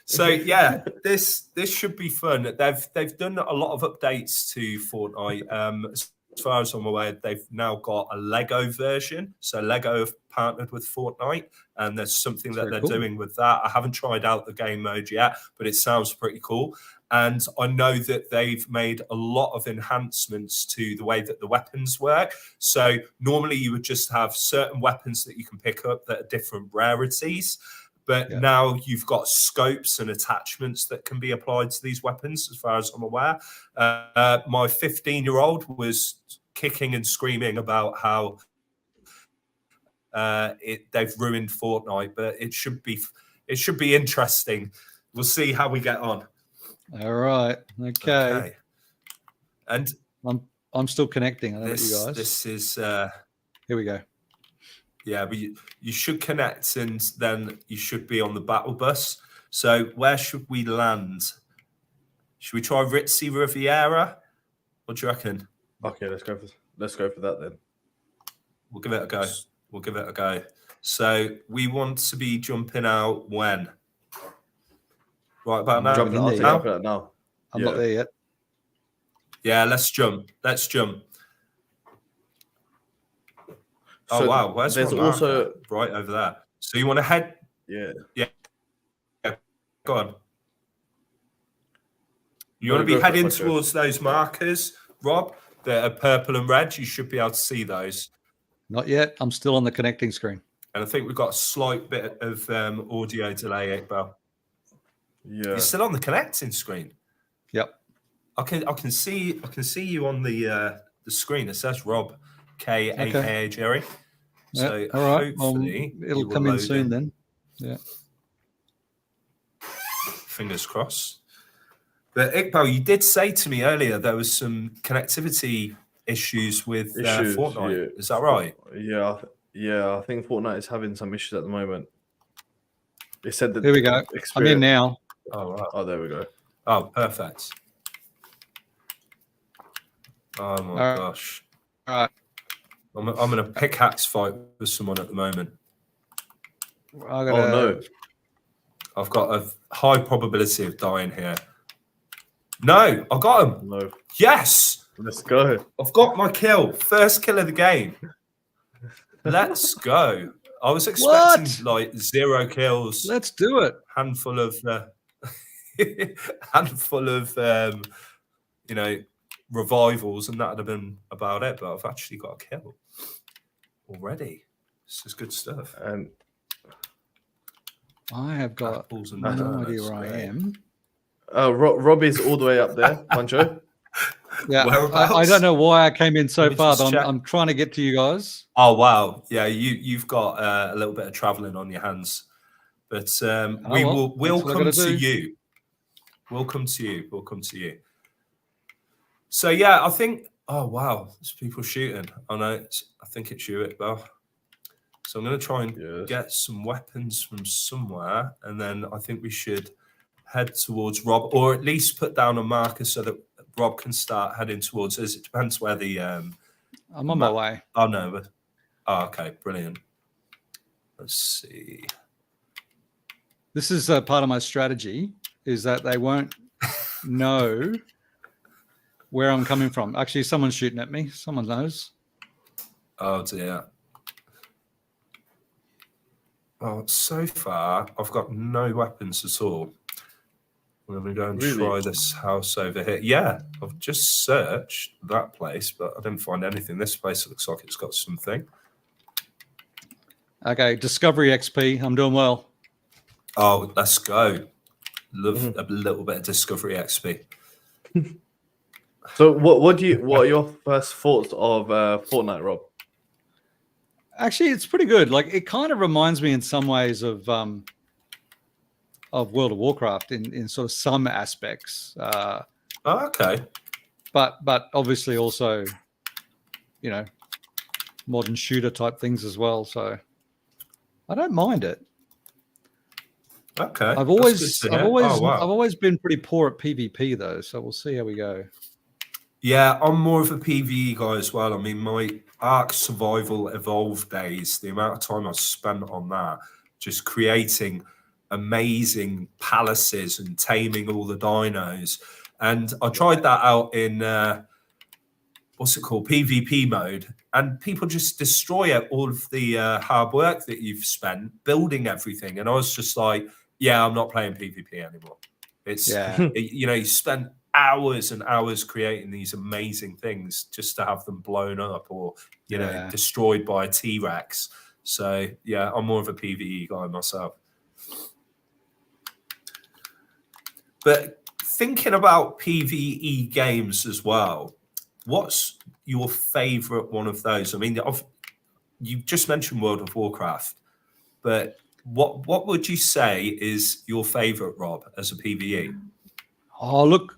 So yeah, this should be fun. They've done a lot of updates to Fortnite, far as I'm aware, they've now got a Lego version. So Lego have partnered with Fortnite, and there's something that they're doing with that. I haven't tried out the game mode yet, but it sounds pretty cool. And I know that they've made a lot of enhancements to the way that the weapons work. So normally you would just have certain weapons that you can pick up that are different rarities. But now you've got scopes and attachments that can be applied to these weapons, as far as I'm aware. My 15-year-old was kicking and screaming about how they've ruined Fortnite, but it should be interesting. We'll see how we get on. All right. Okay. And I'm still connecting. I know you guys. This is here we go. Yeah, but you should connect, and then you should be on the battle bus. So where should we land? Should we try Ritzy Riviera? What do you reckon? Okay, let's go for that then. We'll give it a go. So we want to be jumping out when? Right about now. Now. I'm not there yet. Yeah, let's jump. So oh wow, where's there's my also right over there? So you want to head? Yeah. Go on. You want to be heading towards those markers, Rob, that are purple and red. You should be able to see those. Not yet. I'm still on the connecting screen. And I think we've got a slight bit of audio delay, Iqbal. Yeah. You're still on the connecting screen. Yep. I can see you on the screen. It says Rob K aka Jerry. So all right. hopefully it'll come in soon then. Yeah. Fingers crossed. But Iqbal, you did say to me earlier there was some connectivity issues with Fortnite. Yeah. Is that right? Yeah. I think Fortnite is having some issues at the moment. They said that. Here we go. I'm in now. Oh, right. Oh, there we go. Oh, perfect. Oh my gosh. All right. I'm in a pickaxe fight with someone at the moment. Oh no. I've got a high probability of dying here. No, I got him. No. Yes. Let's go. I've got my kill. First kill of the game. Let's go. I was expecting like 0 kills. Let's do it. Handful of revivals, and that would have been about it. But I've actually got a kill already. This is good stuff. And I have got no idea where I am. Robbie's all the way up there, Pancho. Yeah, I don't know why I came in so far, but I'm trying to get to you guys. Oh wow, yeah, you've got a little bit of traveling on your hands, but we'll come to you. We'll come to you. So yeah, I think. Oh wow, there's people shooting. I know. I think it's you, Iqbal. So I'm going to try and get some weapons from somewhere, and then I think we should head towards Rob, or at least put down a marker so that Rob can start heading towards us. It depends where the. I'm on my way. Oh no! Okay, brilliant. Let's see. This is part of my strategy: is that they won't know where I'm coming from. Actually, someone's shooting at me. Someone knows. Oh dear. Well, so far I've got no weapons at all. I'm going to go and try this house over here. Yeah, I've just searched that place, but I didn't find anything. This place looks like it's got something. Okay, Discovery XP. I'm doing well. Oh, let's go. Love a little bit of Discovery XP. So what are your first thoughts of Fortnite, Rob? Actually, it's pretty good. Like, it kind of reminds me in some ways of World of Warcraft in sort of some aspects. Okay. But obviously also, modern shooter type things as well. So I don't mind it. Okay. I've always been pretty poor at PvP though, so we'll see how we go. Yeah, I'm more of a PvE guy as well. I mean, my Ark Survival Evolved days, the amount of time I spent on that, just creating amazing palaces and taming all the dinos. And I tried that out in what's it called, PvP mode, and people just destroy all of the hard work that you've spent building everything. And I was just like, yeah, I'm not playing PvP anymore. It's you spent hours and hours creating these amazing things just to have them blown up or destroyed by a T-Rex. So yeah, I'm more of a PvE guy myself. But thinking about PvE games as well, what's your favorite one of those? I mean, you've just mentioned World of Warcraft, but what would you say is your favorite, Rob, as a PvE? Oh, look,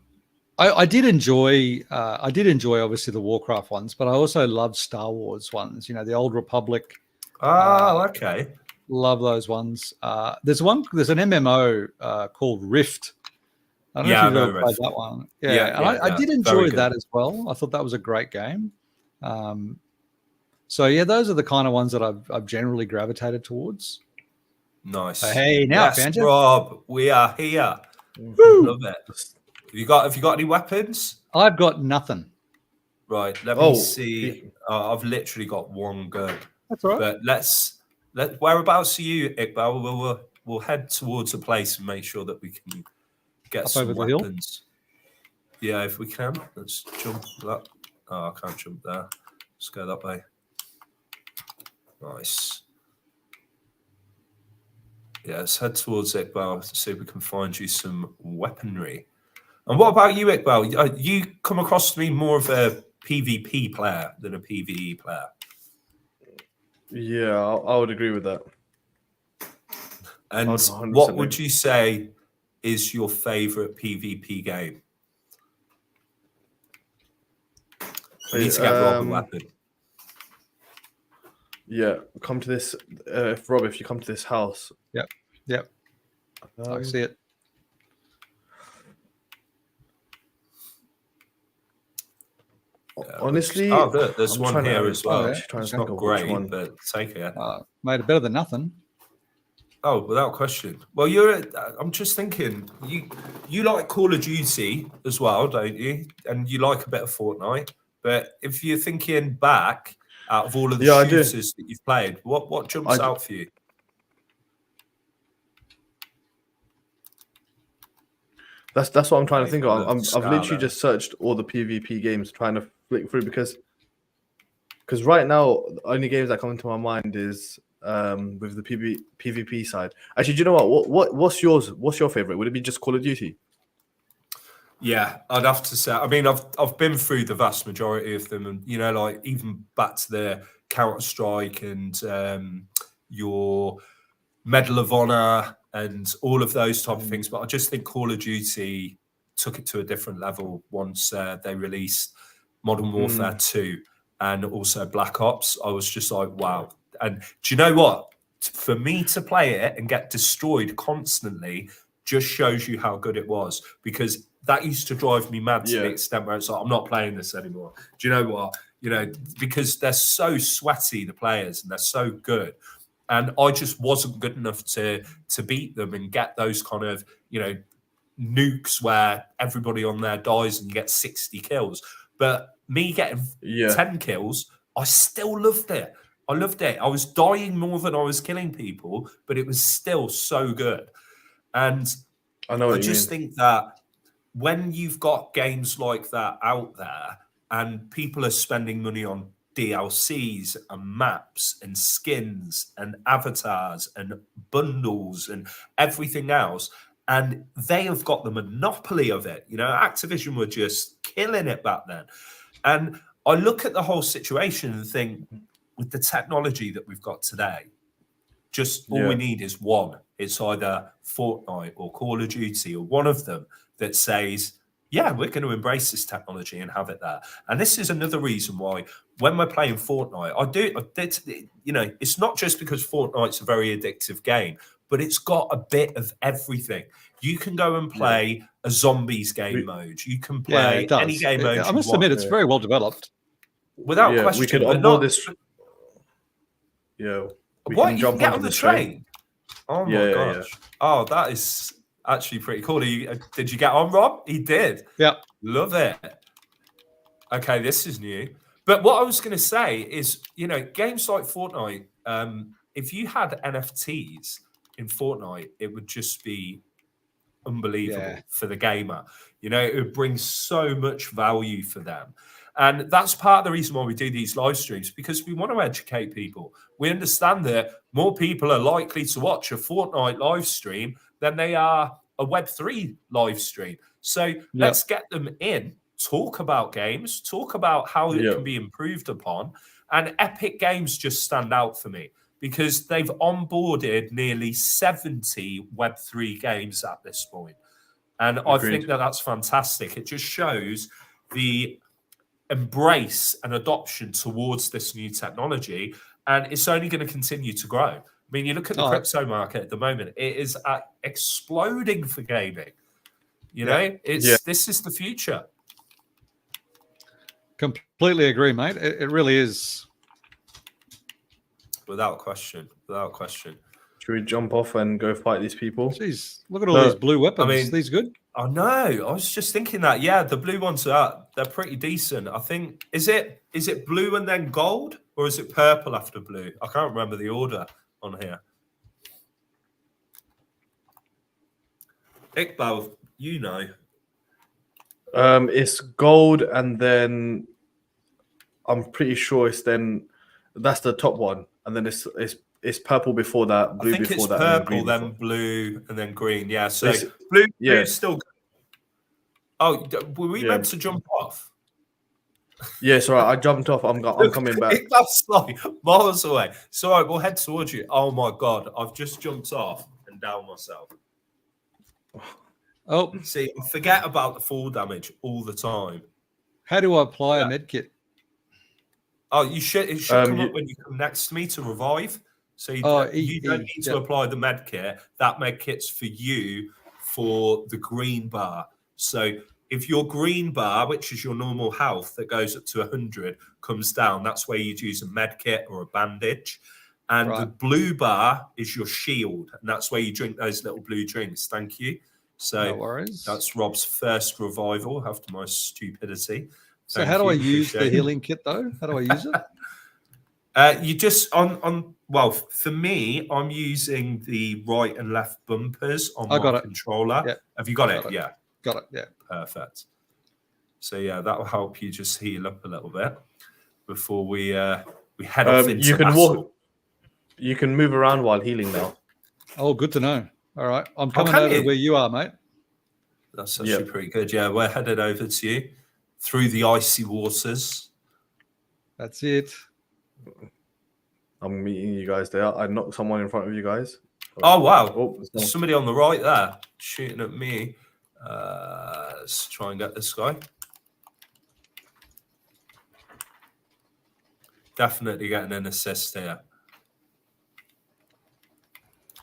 I did enjoy obviously the Warcraft ones, but I also love Star Wars ones. You know, the Old Republic. Oh, okay. Love those ones. There's an MMO called Rift. I don't know if you've ever played that one. I did enjoy that as well. I thought that was a great game. So yeah, those are the kind of ones that I've generally gravitated towards. Nice. Hey, now I found you. Rob, we are here. Love it. Have you got any weapons? I've got nothing. Right. Let me see. I've literally got one gun. That's all right. But whereabouts are you, Iqbal? We'll head towards a place and make sure that we can get some weapons. Yeah, if we can. Let's jump that. Oh, I can't jump there. Let's go that way. Nice. Yeah, let's head towards Iqbal to see if we can find you some weaponry. And what about you, Iqbal? You come across to me more of a PvP player than a PvE player. Yeah, I would agree with that. And what would you say is your favorite PvP game? I need to get Rob a weapon. Yeah, come to this. Rob, if you come to this house. Yep. I see it. Honestly, there's one here as well. It's not great, but take it. Made it better than nothing. Oh, without question. Well, I'm just thinking, you like Call of Duty as well, don't you? And you like a bit of Fortnite. But if you're thinking back, out of all of the shooters that you've played, what jumps out for you? That's what I'm trying to think of. I've literally just searched all the PvP games, trying to flick through because right now the only games that come into my mind is with the PvP side. Actually, do you know what's yours? What's your favorite? Would it be just Call of Duty? Yeah, I'd have to say. I mean, I've been through the vast majority of them, and like even back to the Counter-Strike and your Medal of Honor and all of those type of things. But I just think Call of Duty took it to a different level once they released Modern Warfare 2 and also Black Ops. I was just like, wow. And do you know what? For me to play it and get destroyed constantly just shows you how good it was, because that used to drive me mad to the extent where it's like, I'm not playing this anymore. Do you know what? Because they're so sweaty, the players, and they're so good. And I just wasn't good enough to beat them and get those kind of, nukes where everybody on there dies and you get 60 kills. But me getting 10 kills, I still loved it. I loved it. I was dying more than I was killing people, but it was still so good. And I just think that when you've got games like that out there and people are spending money on DLCs and maps and skins and avatars and bundles and everything else, and they have got the monopoly of it. Activision were just killing it back then. And I look at the whole situation and think, with the technology that we've got today, just all we need is one. It's either Fortnite or Call of Duty or one of them that says, yeah, we're going to embrace this technology and have it there. And this is another reason why when we're playing Fortnite, it's not just because Fortnite's a very addictive game, but it's got a bit of everything. You can go and play a zombies game mode. You can play any game mode. I must admit, it's very well developed. Without question. We could onboard this. We can get on the train. Oh my gosh! Yeah. Oh, that is actually pretty cool. Did you get on, Rob? He did. Yeah, love it. Okay, this is new. But what I was going to say is, games like Fortnite, if you had NFTs in Fortnite, it would just be unbelievable Yeah. for the gamer. It would bring so much value for them. And that's part of the reason why we do these live streams, because we want to educate people. We understand that more people are likely to watch a Fortnite live stream than they are a Web3 live stream. So let's get them in, talk about games, talk about how it can be improved upon. And Epic Games just stand out for me because they've onboarded nearly 70 Web3 games at this point. And I think that that's fantastic. It just shows the embrace and adoption towards this new technology, and it's only going to continue to grow. I mean, you look at the crypto market at the moment; it is exploding for gaming. This is the future. Completely agree, mate. It really is. Without question. Without question. Should we jump off and go fight these people? Jeez, look at all these blue weapons. I mean, these good? I know. I was just thinking that. Yeah, the blue ones they're pretty decent. I think is it blue and then gold, or is it purple after blue? I can't remember the order on here. Iqbal, It's gold, and then I'm pretty sure that's the top one, and then it's purple before that, blue before it's that, purple, and then blue, and then green. Yeah, so blue's still good. Oh, were we meant to jump off? Yeah, sorry, I jumped off. I'm coming back. That's like miles away. So we'll head towards you. Oh my god, I've just jumped off and down myself. Oh, see, I forget about the fall damage all the time. How do I apply a med kit? Oh, it should come up when you come next to me to revive. So you don't need to apply the med kit. That med kit's for you for the green bar. So if your green bar, which is your normal health that goes up to 100, comes down, that's where you'd use a med kit or a bandage. And the blue bar is your shield, and that's where you drink those little blue drinks. Thank you. So no worries. That's Rob's first revival after my stupidity. So how do I use the healing kit though? How do I use it? You just well, for me, I'm using the right and left bumpers on my controller. Yep. Have you got it? Yeah. Got it. Yeah. Perfect. So yeah, that will help you just heal up a little bit before we head off into you can battle. You can move around while healing now. Oh, good to know. All right, I'm coming over to where you are, mate. That's actually pretty good. Yeah, we're headed over to you through the icy waters. That's it. I'm meeting you guys there. I knocked someone in front of you guys. Oh wow! There's somebody on the right there shooting at me. Let's try and get this guy. Definitely getting an assist here.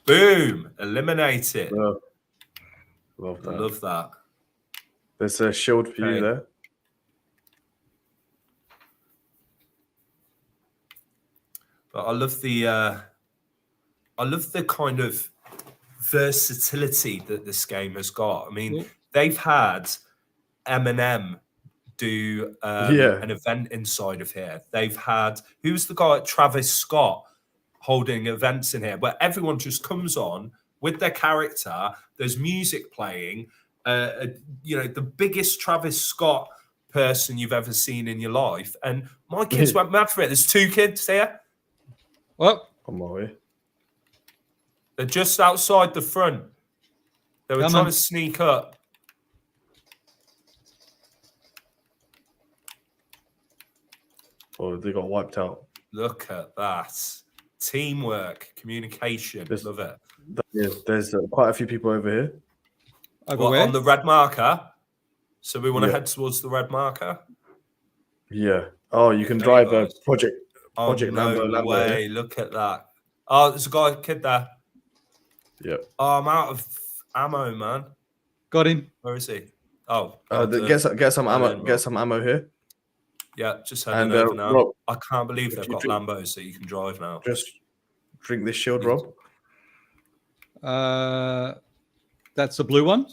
Boom! Eliminated. Love that. Love that. There's a shield for you there. But I love the kind of versatility that this game has got. I mean, they've had Eminem do an event inside of here. They've had who's the guy, Travis Scott, holding events in here where everyone just comes on with their character. There's music playing. The biggest Travis Scott person you've ever seen in your life, and my kids went mad for it. There's 2 kids here. Well, on my way. They're just outside the front. They were trying to sneak up. Oh, they got wiped out. Look at that. Teamwork, communication. Love it. There's quite a few people over here. On the red marker. So we want to head towards the red marker. Yeah. Oh, you can drive a Project Lambo. No way. Lambo. Look at that. Oh, there's a kid there. Yeah. Oh, I'm out of ammo, man. Got him. Where is he? Oh. Get some ammo. Get some ammo here. Yeah, just heading over now. Rob, I can't believe they've got Lambos that you can drive now. Just drink this shield, Rob. That's the blue one?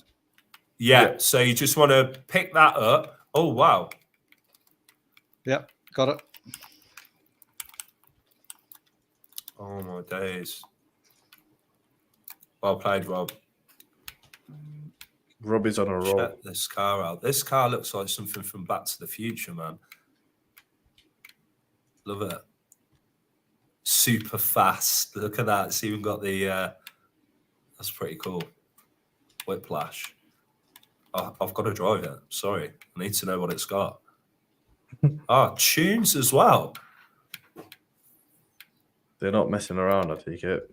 Yeah, so you just want to pick that up. Oh, wow. Yep, got it. Oh my days. Well played, Rob. Rob is on a roll. Check this car out. This car looks like something from Back to the Future, man. Love it. Super fast. Look at that. It's even got the... that's pretty cool. Whiplash. I've got to drive it. Sorry. I need to know what it's got. Tunes as well. They're not messing around, I take it.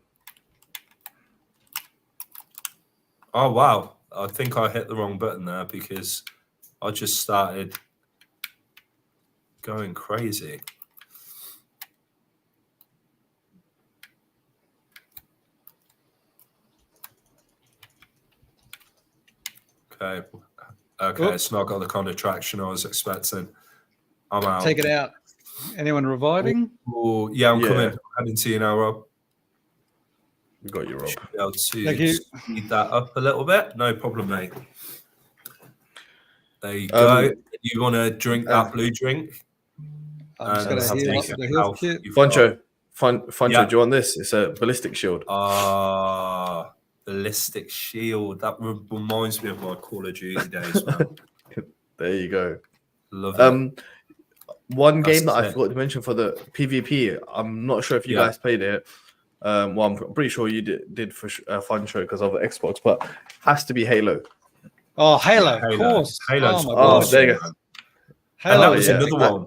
Oh, wow. I think I hit the wrong button there because I just started going crazy. Okay. Okay, Oop. it's not got the kind of traction I was expecting. I'm out. Take it out. Anyone reviving? Oh, yeah, I'm Yeah. coming. I'm heading to you now, Rob. We got you, Rob. Should be able Thank to you. speed that up a little bit. No problem, mate. There you go. You want to drink that blue drink? I'm just And going to heal up take with the it health out. kit. You've got- Funcho, Yeah. do you want this? It's a ballistic shield. Ballistic shield. That reminds me of my Call of Duty days, man. There you go. Love it. One That's game that I it. forgot to mention for the PvP, I'm not sure if you Yeah. guys played it. Well, I'm pretty sure you did for Funcho because of Xbox, but has to be Halo. Oh, Halo, Yeah, of course. Halo's oh, my Oh, God. awesome, there you go. man. Halo And that was is yeah. another one.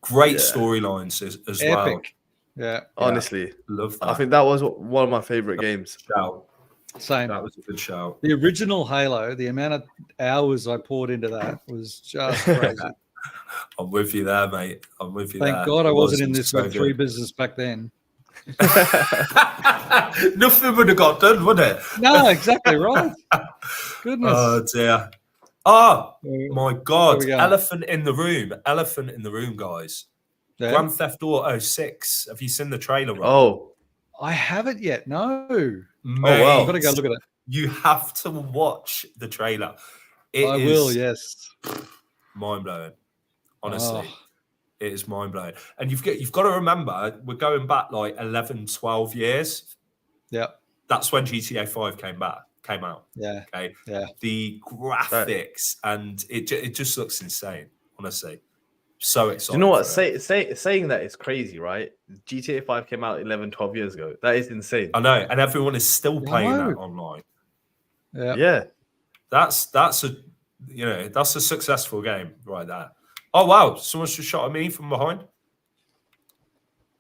Great Yeah. storylines as well. epic. Yeah, Honestly, Love that. I think that was one of my favorite games. shout. same. That was a good shout. The original Halo, the amount of hours I poured into that was just crazy. I'm with you there, mate. I'm with you there. Thank God I It wasn't was in this so Web3 good. business back then. Nothing would have got done, would it? No, exactly right. Goodness. Oh dear. Oh Uh, my God. we go. Elephant in the room. Elephant in the room, guys. yeah. Grand Theft Auto 6. Have you seen the trailer, Rob? Oh, I haven't yet. No. Mate, wow. I've got to go look at it. You have to watch the trailer. It I is will, yes. mind blowing. Honestly. Oh, It is mind blowing. And you've got to remember, we're going back like 11, 12 years. yeah. That's when GTA 5 came out. Yeah. Okay. Yeah. The graphics and it just looks insane, honestly. So excited. do you know what? for it. Saying that is crazy, right? GTA 5 came out 11, 12 years ago. That is insane. I know, and everyone is still I playing that know. online. Yeah. Yeah. That's a successful game right there. Oh wow, someone's just shot at me from behind.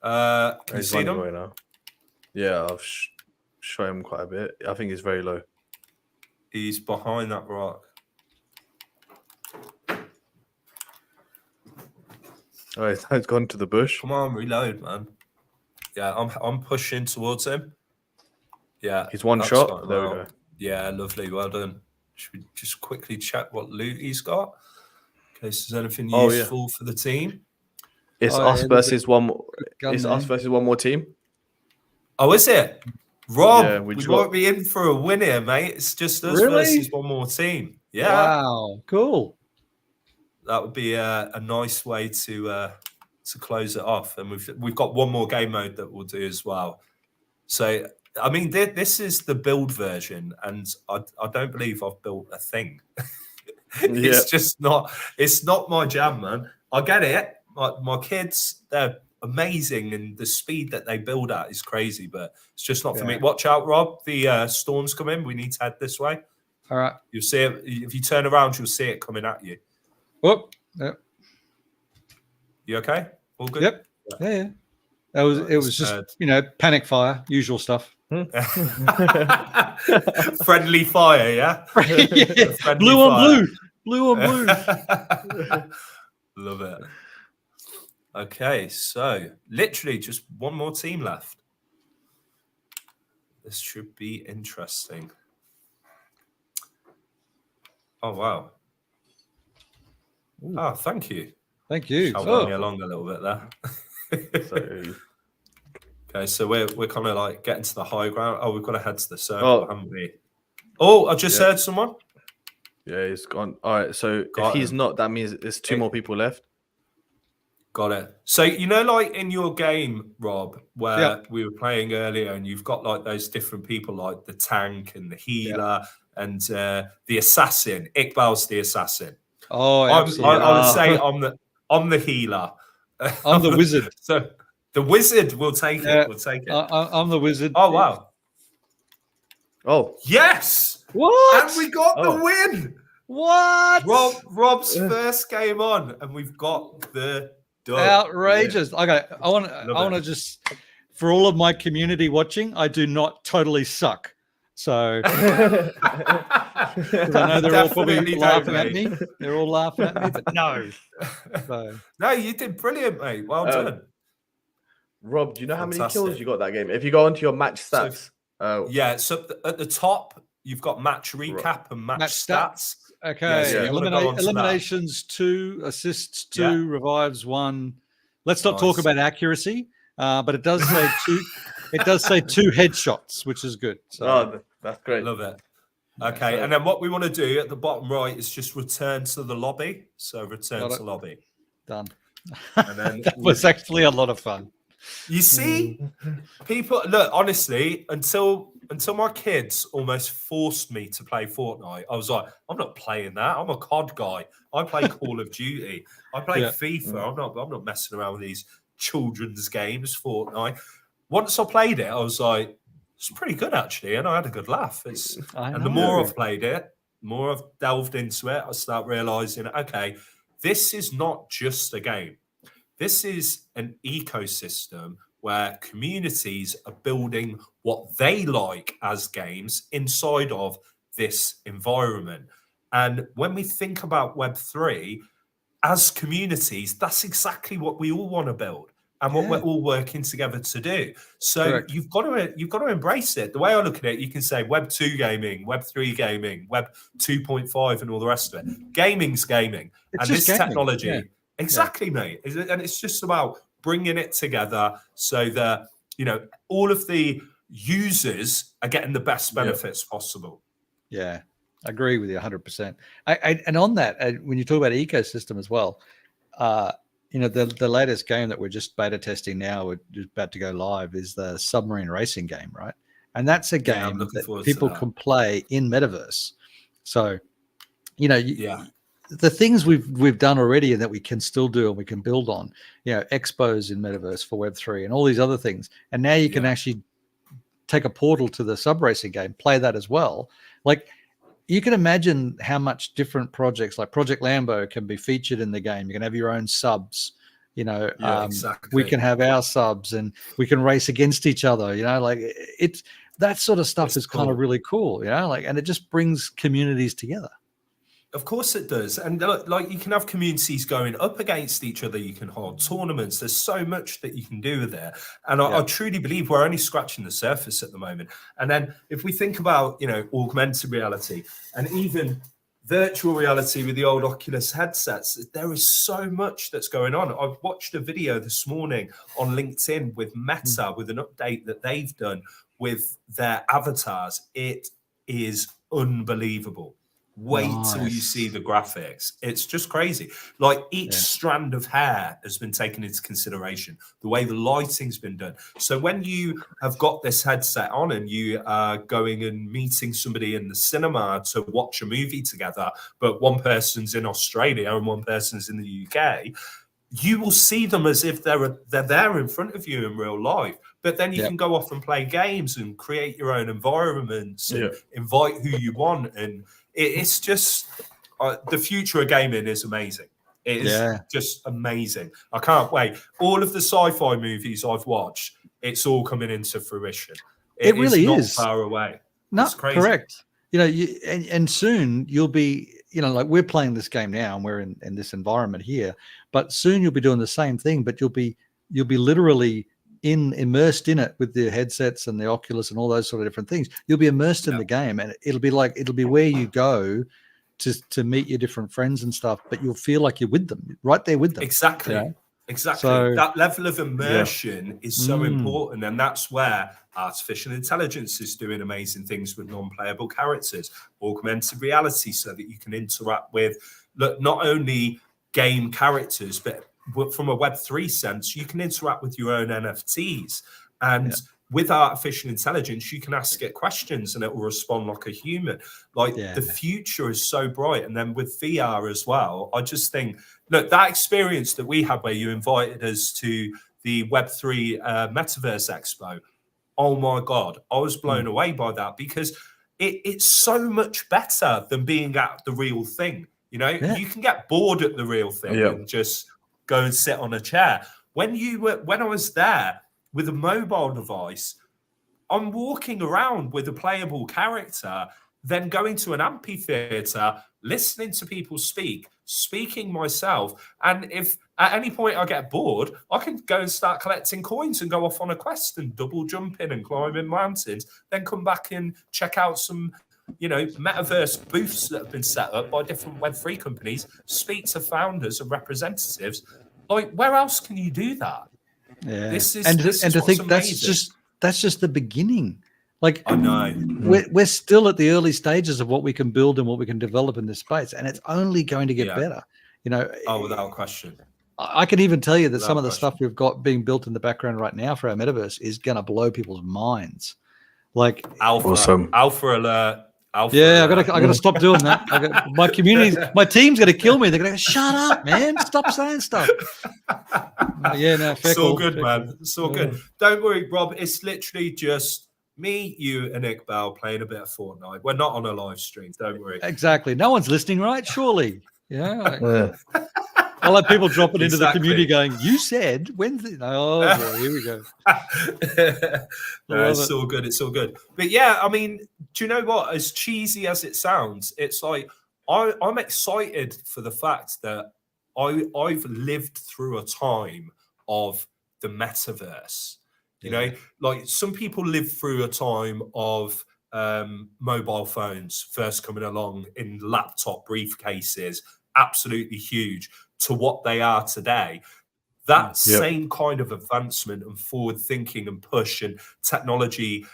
Can you He's see running them? away now. Yeah, I've shot him quite a bit. I think he's very low. He's behind that rock. Oh, he's gone to the bush. Come on, reload, man. Yeah, I'm pushing towards him. Yeah, He's one that's shot. gone There we well. go. Yeah, lovely. Well done. Should we just quickly check what loot he's got? In case there's anything Oh, yeah. useful for the team. It's Oh, us yeah, versus one more. gun It's there. us versus one more team. Oh, is it? Rob, Yeah, we we won't be in for a win here, mate. It's just us Really? versus one more team. Yeah, Wow. Cool. that would be a nice way to close it off. And we've got one more game mode that we'll do as well. So, I mean, this is the build version, and I don't believe I've built a thing. It's just not. It's not my jam, man. I get it. My kids, they're amazing, and the speed that they build at is crazy. But it's just not for me. Yeah. Watch out, Rob. The storm's coming. We need to head this way. All right. You'll see it if you turn around. You'll see it coming at you. Whoop. Yep. You okay? All good. Yep. Yeah. It was just, panic fire, usual stuff. Friendly fire, yeah. Yeah. Friendly Blue on fire. blue. Blue on blue. Love it. Okay, so literally just one more team left. This should be interesting. Oh, wow. Ooh. Oh, thank you. Thank you. Helping me along a little bit there. So, Okay, so we're kind of like getting to the high ground. Oh, we've got to head to the circle, haven't we? Oh, I just heard someone. yeah, he's gone. All right. So Got if he's him. not, that means there's two more people left. Got it. So, like in your game, Rob, where Yeah. we were playing earlier, and you've got like those different people, like the tank and the healer and the assassin. Iqbal's the assassin. Oh, I absolutely. would say I'm the healer. I'm the wizard. So the wizard will take Yeah. it. We'll take it. I'm the wizard. Oh wow! Oh, Yes, What? and we got the win. What? Rob's first game on, and we've got the dub. Outrageous. Okay, I want Love to it. just, for all of my community watching, I do not totally suck. So because I know they're all probably Definitely laughing don't, at me. They're all laughing at me, but no. So, No, you did brilliant, mate. Well done. Rob, do you know how many kills Fantastic. you got that game? If you go onto your match stats, Yeah, so at the top, you've got match recap and match stats. Okay, so you wanna go on to that. eliminations 2, assists 2, Yeah. revives 1. Let's not talk Nice. about accuracy, but it does say 2. It does say 2 headshots, which is good. So that's great. Love it. Okay, and then what we want to do at the bottom right is just return to the lobby. So return to lobby. done. And then That was actually a lot of fun. You see, people look, honestly, until my kids almost forced me to play Fortnite, I was like, I'm not playing that. I'm a COD guy. I play Call of Duty. I play FIFA. I'm not messing around with these children's games, Fortnite. Once I played it, I was like, it's pretty good actually, and I had a good laugh. And the more I've played it, the more I've delved into it, I start realizing, okay, this is not just a game. This is an ecosystem where communities are building what they like as games inside of this environment. And when we think about Web3 as communities, that's exactly what we all want to build and what we're all working together to do. So you've got to embrace it. The way I look at it, you can say Web 2 gaming, Web 3 gaming, Web 2.5 and all the rest of it. Gaming's gaming. It's and just this gaming. technology, exactly, mate. And it's just about bringing it together so that, all of the users are getting the best benefits possible. Yeah, I agree with you 100%. And on that, when you talk about ecosystem as well, the latest game that we're just beta testing now, we're just about to go live, is the submarine racing game, right? And that's a game that people can play in metaverse. So, the things we've done already and that we can still do and we can build on, expos in metaverse for Web3 and all these other things. And now you can actually take a portal to the sub racing game, play that as well. Like, you can imagine how much different projects like Project Lambo can be featured in the game. You can have your own subs, exactly. We can have our subs and we can race against each other, it's that sort of stuff is kind of really cool, and it just brings communities together. Of course it does. And like you can have communities going up against each other. You can hold tournaments. There's so much that you can do with it. And I truly believe we're only scratching the surface at the moment. And then if we think about, augmented reality and even virtual reality with the old Oculus headsets, there is so much that's going on. I've watched a video this morning on LinkedIn with Meta with an update that they've done with their avatars. It is unbelievable. Wait till you see the graphics. It's just crazy. Like each strand of hair has been taken into consideration, the way the lighting's been done. So when you have got this headset on and you are going and meeting somebody in the cinema to watch a movie together, but one person's in Australia and one person's in the UK, you will see them as if they're there in front of you in real life. But then you can go off and play games and create your own environments and invite who you want. And it's just the future of gaming is amazing. It is just amazing. I can't wait. All of the sci-fi movies I've watched, it's all coming into fruition. It really is not far away. Not correct. And soon you'll be, like we're playing this game now and we're in this environment here, but soon you'll be doing the same thing, but you'll be literally immersed in it with the headsets and the Oculus and all those sort of different things. You'll be immersed in the game, and it'll be where you go to meet your different friends and stuff, but you'll feel like you're with them, right there with them. Exactly. Exactly. So, that level of immersion is so important. And that's where artificial intelligence is doing amazing things with non-playable characters, augmented reality, so that you can interact with not only game characters, but from a Web3 sense, you can interact with your own NFTs. And with artificial intelligence, you can ask it questions and it will respond like a human. Like the future is so bright. And then with VR as well, I just think, look, that experience that we had where you invited us to the Web3 Metaverse Expo, oh my God, I was blown away by that, because it's so much better than being at the real thing. You know, you can get bored at the real thing and just go and sit on a chair. When I was there with a mobile device, I'm walking around with a playable character, then going to an amphitheater, listening to people speaking myself. And if at any point I get bored, I can go and start collecting coins and go off on a quest and double jumping and climbing mountains, then come back and check out some, you know, metaverse booths that have been set up by different Web3 companies, speak to founders and representatives. Like, where else can you do that? Yeah, this is to think amazing. that's just the beginning. Like, I know we're still at the early stages of what we can build and what we can develop in this space, and it's only going to get better. You know, without question. I can even tell you that some of the stuff we've got being built in the background right now for our metaverse is going to blow people's minds. Like alpha alert. I gotta stop doing that. My community, my team's gonna kill me. They're gonna go, shut up, man. Stop saying stuff. It's all good, man. It's all good. Don't worry, Rob. It's literally just me, you, and Iqbal playing a bit of Fortnite. We're not on a live stream. Don't worry. Exactly. No one's listening, right? Surely. Yeah. I'll have people drop it into the community going, you said Wednesday. Oh, boy, here we go. No, it's all good. It's all good. But yeah, I mean, do you know what? As cheesy as it sounds, it's like I'm excited for the fact that I've lived through a time of the metaverse. You know, like some people live through a time of mobile phones first coming along in laptop briefcases, absolutely huge, to what they are today. That same kind of advancement and forward thinking and push and technology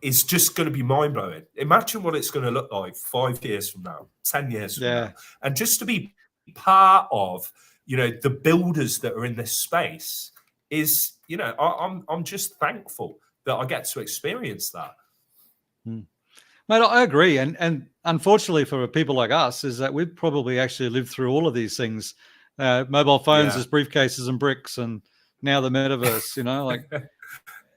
is just going to be mind-blowing. Imagine what it's going to look like 5 years from now, 10 years from now. And just to be part of, you know, the builders that are in this space is, you know, I'm just thankful that I get to experience that. Mate, I agree. And unfortunately for people like us is that we've probably actually lived through all of these things. Mobile phones as briefcases and bricks, and now the metaverse, you know, like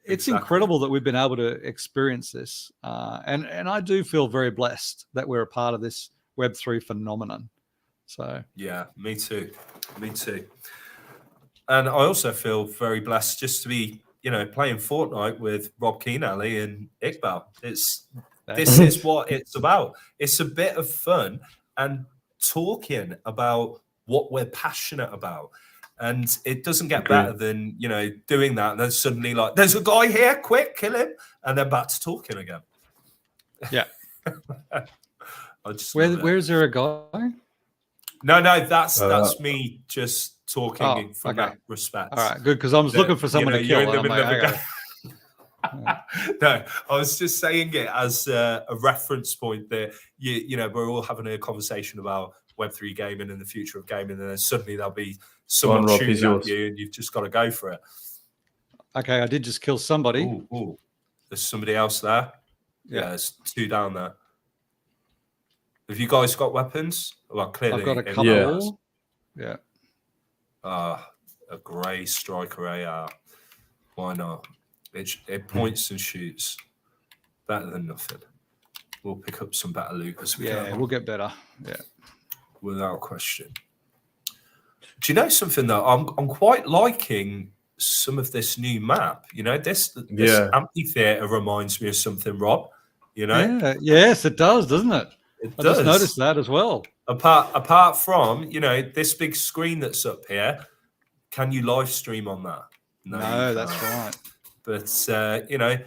it's incredible that we've been able to experience this. And I do feel very blessed that we're a part of this Web3 phenomenon. So yeah, me too. Me too. And I also feel very blessed just to be, you know, playing Fortnite with Rob Keenally and Iqbal. This is what it's about. It's a bit of fun and talking about what we're passionate about. And it doesn't get better than, you know, doing that. And then suddenly like, there's a guy here, quick, kill him. And then back to talking again. Yeah. Where's there a guy? No, that's me just talking from that respect. All right, good, because I was looking for someone to kill. No, I was just saying it as a reference point that you know we're all having a conversation about Web3 gaming and the future of gaming, and then suddenly there'll be someone shooting at you, and you've just got to go for it. Okay, I did just kill somebody. Ooh. There's somebody else there. Yeah, there's two down there. Have you guys got weapons? Well, clearly I've got a couple. Yeah. A grey striker AR. Why not? It points and shoots. Better than nothing. We'll pick up some better loot as we go. Yeah, we'll get better. Yeah. Without question. Do you know something though? I'm quite liking some of this new map. You know, this amphitheater reminds me of something, Rob. You know? Yeah, yes, it does, doesn't it? I just noticed that as well. Apart from, you know, this big screen that's up here, can you live stream on that? No, that's right. But, you know,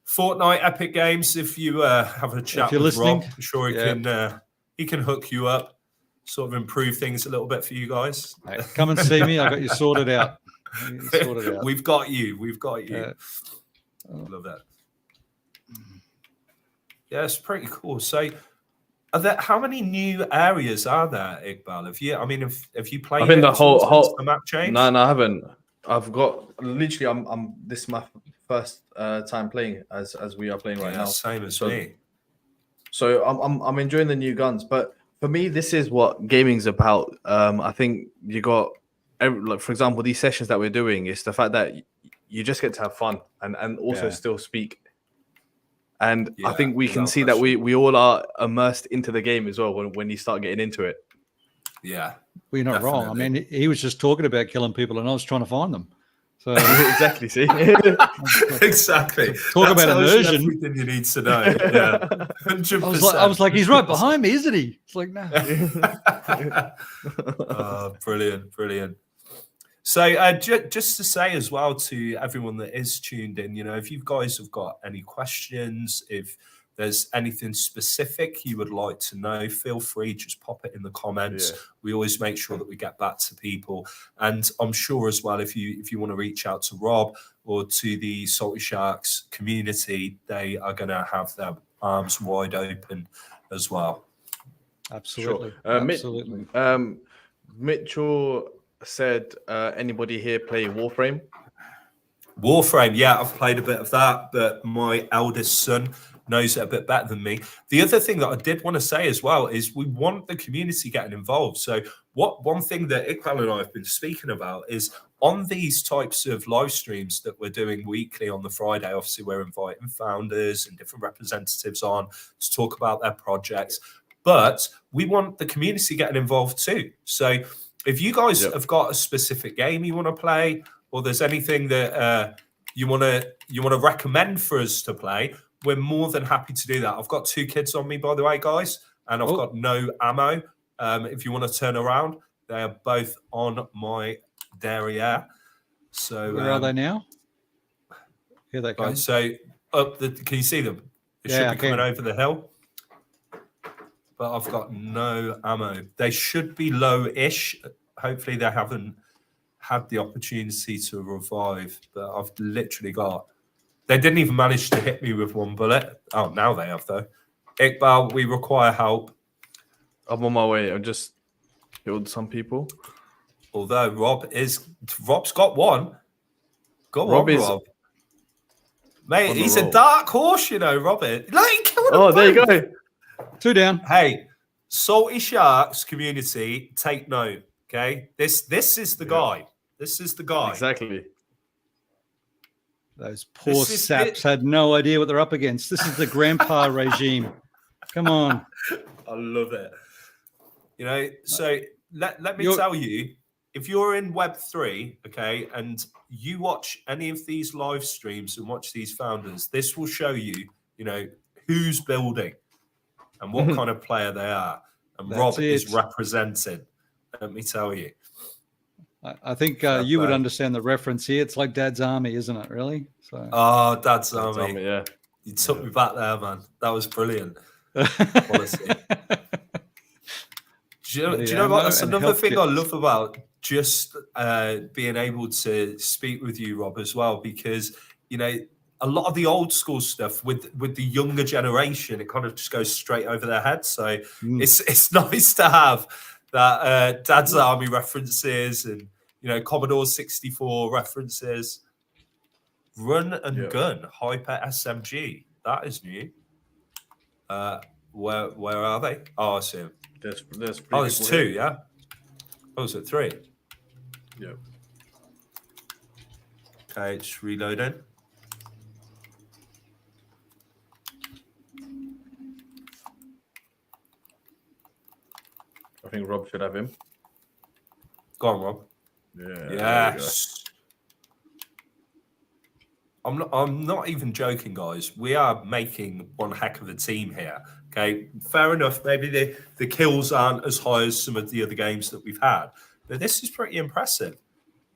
Fortnite Epic Games, if you have a chat with Rob, I'm sure he can hook you up, sort of improve things a little bit for you guys. Hey, come and see me. I got you sorted out. We've got you. We've got you. Love that. Yeah, it's pretty cool. So How many new areas are there, Iqbal? Have you played? I think it the at all since whole the map change? no, I haven't. I've got literally. This is my first time playing as we are playing right now. Same as so, me. So I'm enjoying the new guns, but for me, this is what gaming's about. I think you got, like for example, these sessions that we're doing is the fact that you just get to have fun and also still speak. And I think we can see that we all are immersed into the game as well when you start getting into it. Yeah, well, you're not wrong. I mean, he was just talking about killing people, and I was trying to find them. So exactly, see, exactly. Talk about immersion. Everything you need to know. Yeah, 100%. I was like, he's right behind me, isn't he? It's like, no. Brilliant. So just to say as well to everyone that is tuned in, if you guys have got any questions, if there's anything specific you would like to know, feel free, just pop it in the comments. We always make sure that we get back to people. And I'm sure as well, if you want to reach out to Rob or to the Salty Sharks community, they are going to have their arms wide open as well. Absolutely. Sure. Absolutely. Mitchell said, anybody here play Warframe? Warframe, yeah, I've played a bit of that, but my eldest son knows it a bit better than me. The other thing that I did want to say as well is we want the community getting involved. So one thing that Iqbal and I have been speaking about is on these types of live streams that we're doing weekly on the Friday, obviously we're inviting founders and different representatives on to talk about their projects, but we want the community getting involved too. So if you guys have got a specific game you want to play, or there's anything that you want to recommend for us to play, we're more than happy to do that. I've got 2 kids on me, by the way, guys, and I've got no ammo. If you want to turn around, they are both on my derriere. So where are they now? Here they come. Right, so can you see them? They should be coming over the hill. But I've got no ammo. They should be low-ish. Hopefully they haven't had the opportunity to revive, but I've literally got... They didn't even manage to hit me with 1 bullet. Oh, now they have, though. Iqbal, we require help. I'm on my way. I've just killed some people. Although Rob's got 1. Go Rob on, Rob. Mate, he's a dark horse, Robert. There you go. 2 down. Hey, Salty Sharks community, take note, okay? This is the guy. This is the guy. Exactly. Those poor saps had no idea what they're up against. This is the grandpa regime. Come on. I love it. So let me tell you, if you're in Web3, okay, and you watch any of these live streams and watch these founders, this will show you, who's building and what kind of player they are. And Rob is represented, let me tell you. I think you would understand the reference here. It's like Dad's Army, isn't it, really? So. Oh, Dad's Army. Yeah. You took me back there, man. That was brilliant. Policy. Do you know what? That's another thing I love about just being able to speak with you, Rob, as well, because, a lot of the old school stuff with the younger generation, it kind of just goes straight over their head. So it's nice to have that Dad's Army references and, Commodore 64 references. Run and gun, Hyper SMG. That is new. Where are they? Oh, I see them. There's 2, yeah? Oh, is it 3? Yeah. Okay, it's reloading. I think Rob should have him. Go on, Rob. Yeah. Yes. I'm not even joking, guys. We are making one heck of a team here. Okay, fair enough. Maybe the kills aren't as high as some of the other games that we've had, but this is pretty impressive.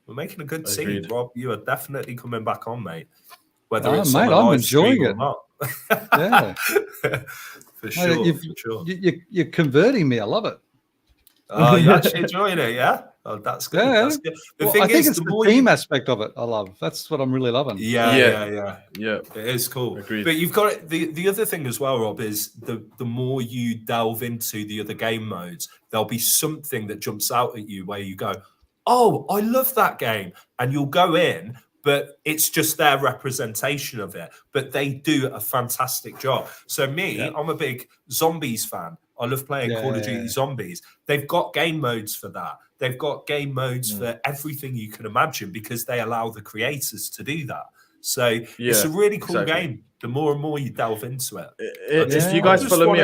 We're making a good team. Rob, you are definitely coming back on, mate. Whether it's mate, I'm enjoying it. Or not. Yeah, for sure. You're converting me. I love it. Oh, you're actually enjoying it, yeah? Oh, that's good. Yeah. That's good. The Well, thing I think is, it's the the more team you... aspect of it. I love. That's what I'm really loving. Yeah, Yeah. yeah. Yeah. It is cool. Agreed. But you've got it. The other thing as well, Rob, is the more you delve into the other game modes, there'll be something that jumps out at you where you go, oh, I love that game. And you'll go in, but it's just their representation of it. But they do a fantastic job. So me, I'm a big zombies fan. I love playing Call of Duty Zombies. They've got game modes for that. They've got game modes for everything you can imagine because they allow the creators to do that. So it's a really cool game. The more and more you delve into it. If you guys follow me,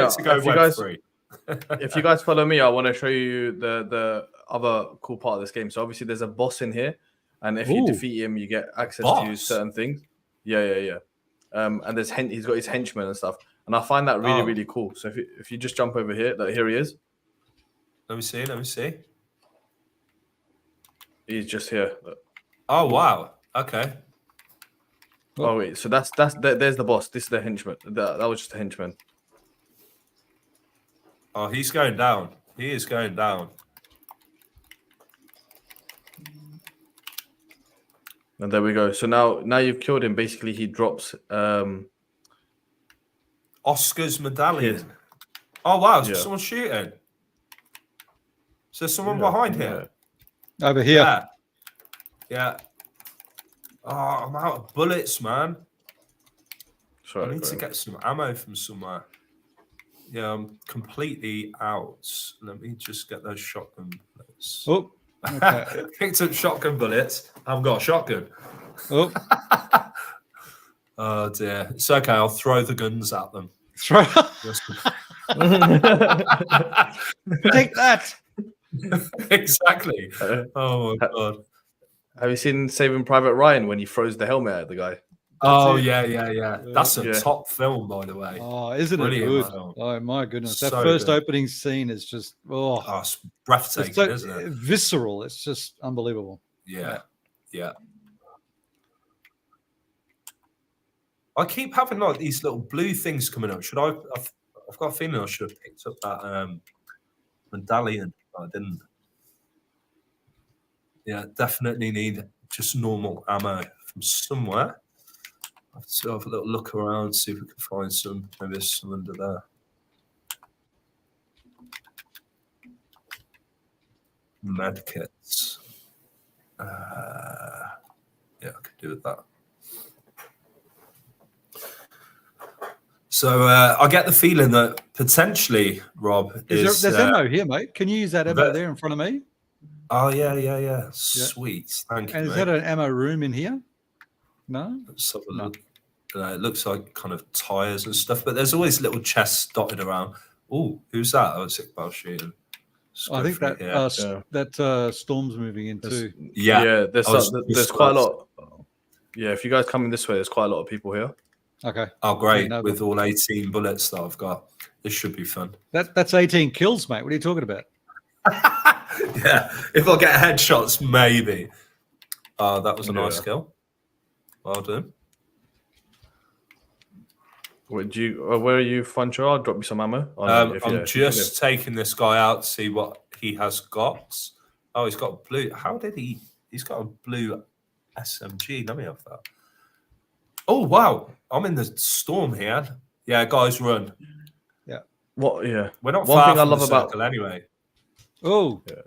if you guys follow me, I want to show you the other cool part of this game. So obviously there's a boss in here, and if you defeat him, you get access to certain things. Yeah. And there's he's got his henchmen and stuff, and I find that really cool. So if you just jump over here, here he is. Let me see. He's just here. Oh wow. Okay. Oh wait, so there's the boss. This is the henchman. That was just a henchman. Oh, he's going down. He is going down. And there we go. So now you've killed him. Basically, he drops Oscar's medallion. Oh wow, is someone shooting? Is there someone behind here? Over here. Yeah. Oh, I'm out of bullets, man. Sorry, I need to get some ammo from somewhere. Yeah, I'm completely out. Let me just get those shotgun bullets. Oh, okay. Picked up shotgun bullets. I haven't got a shotgun. Oh. Oh dear. It's okay. I'll throw the guns at them. Throw. Take that. Exactly. Oh my god. Have you seen Saving Private Ryan when he throws the helmet at the guy? Oh yeah. That's a top film, by the way. Oh, isn't it good? Oh my goodness, that first opening scene is just it's breathtaking, isn't it? Visceral. It's just unbelievable. Yeah. I keep having like these little blue things coming up. I've got a feeling I should have picked up that medallion. I didn't. Yeah, definitely need just normal ammo from somewhere. I have to have a little look around, see if we can find some. Maybe there's some under there. Medkits. Yeah, I could do with that. So I get the feeling that potentially, Rob, there's ammo here, mate. Can you use that ammo there in front of me? Oh yeah. Sweet, thank you. And is that an ammo room in here? No. Let's have a look. It looks like kind of tires and stuff, but there's always little chests dotted around. Oh, who's that? Oh, it's Iqbal shooting. I think that Storm's moving in too. Yeah. There's quite a lot. Yeah, if you guys come in this way, there's quite a lot of people here. Okay. Oh, great! With all 18 bullets that I've got, this should be fun. That's 18 kills, mate. What are you talking about? Yeah, if I get headshots, maybe. Oh, that was a nice kill. Well done. Where are you, Funcho? I'll drop you some ammo. I'm just taking this guy out to see what he has got. Oh, he's got blue. How did he? He's got a blue SMG. Let me have that. Oh wow! I'm in the storm here. Yeah, guys, run. Yeah. What? Yeah. We're not far from the circle anyway. Oh. Yeah.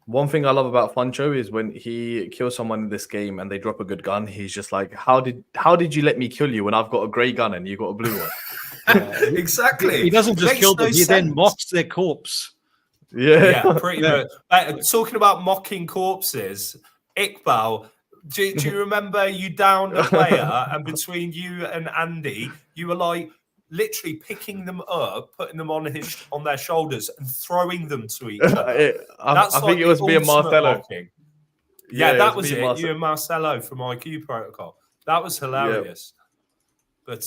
One thing I love about Funcho is when he kills someone in this game and they drop a good gun, he's just like, "How did you let me kill you when I've got a grey gun and you got a blue one?" Exactly. He doesn't just kill them; he then mocks their corpse. Yeah, pretty much. Talking about mocking corpses, Iqbal. Do you remember you downed a player and between you and Andy, you were like literally picking them up, putting them on their shoulders and throwing them to each other. I think it was me and Marcelo. Yeah, that was it. You and Marcelo from IQ Protocol. That was hilarious. Yeah. But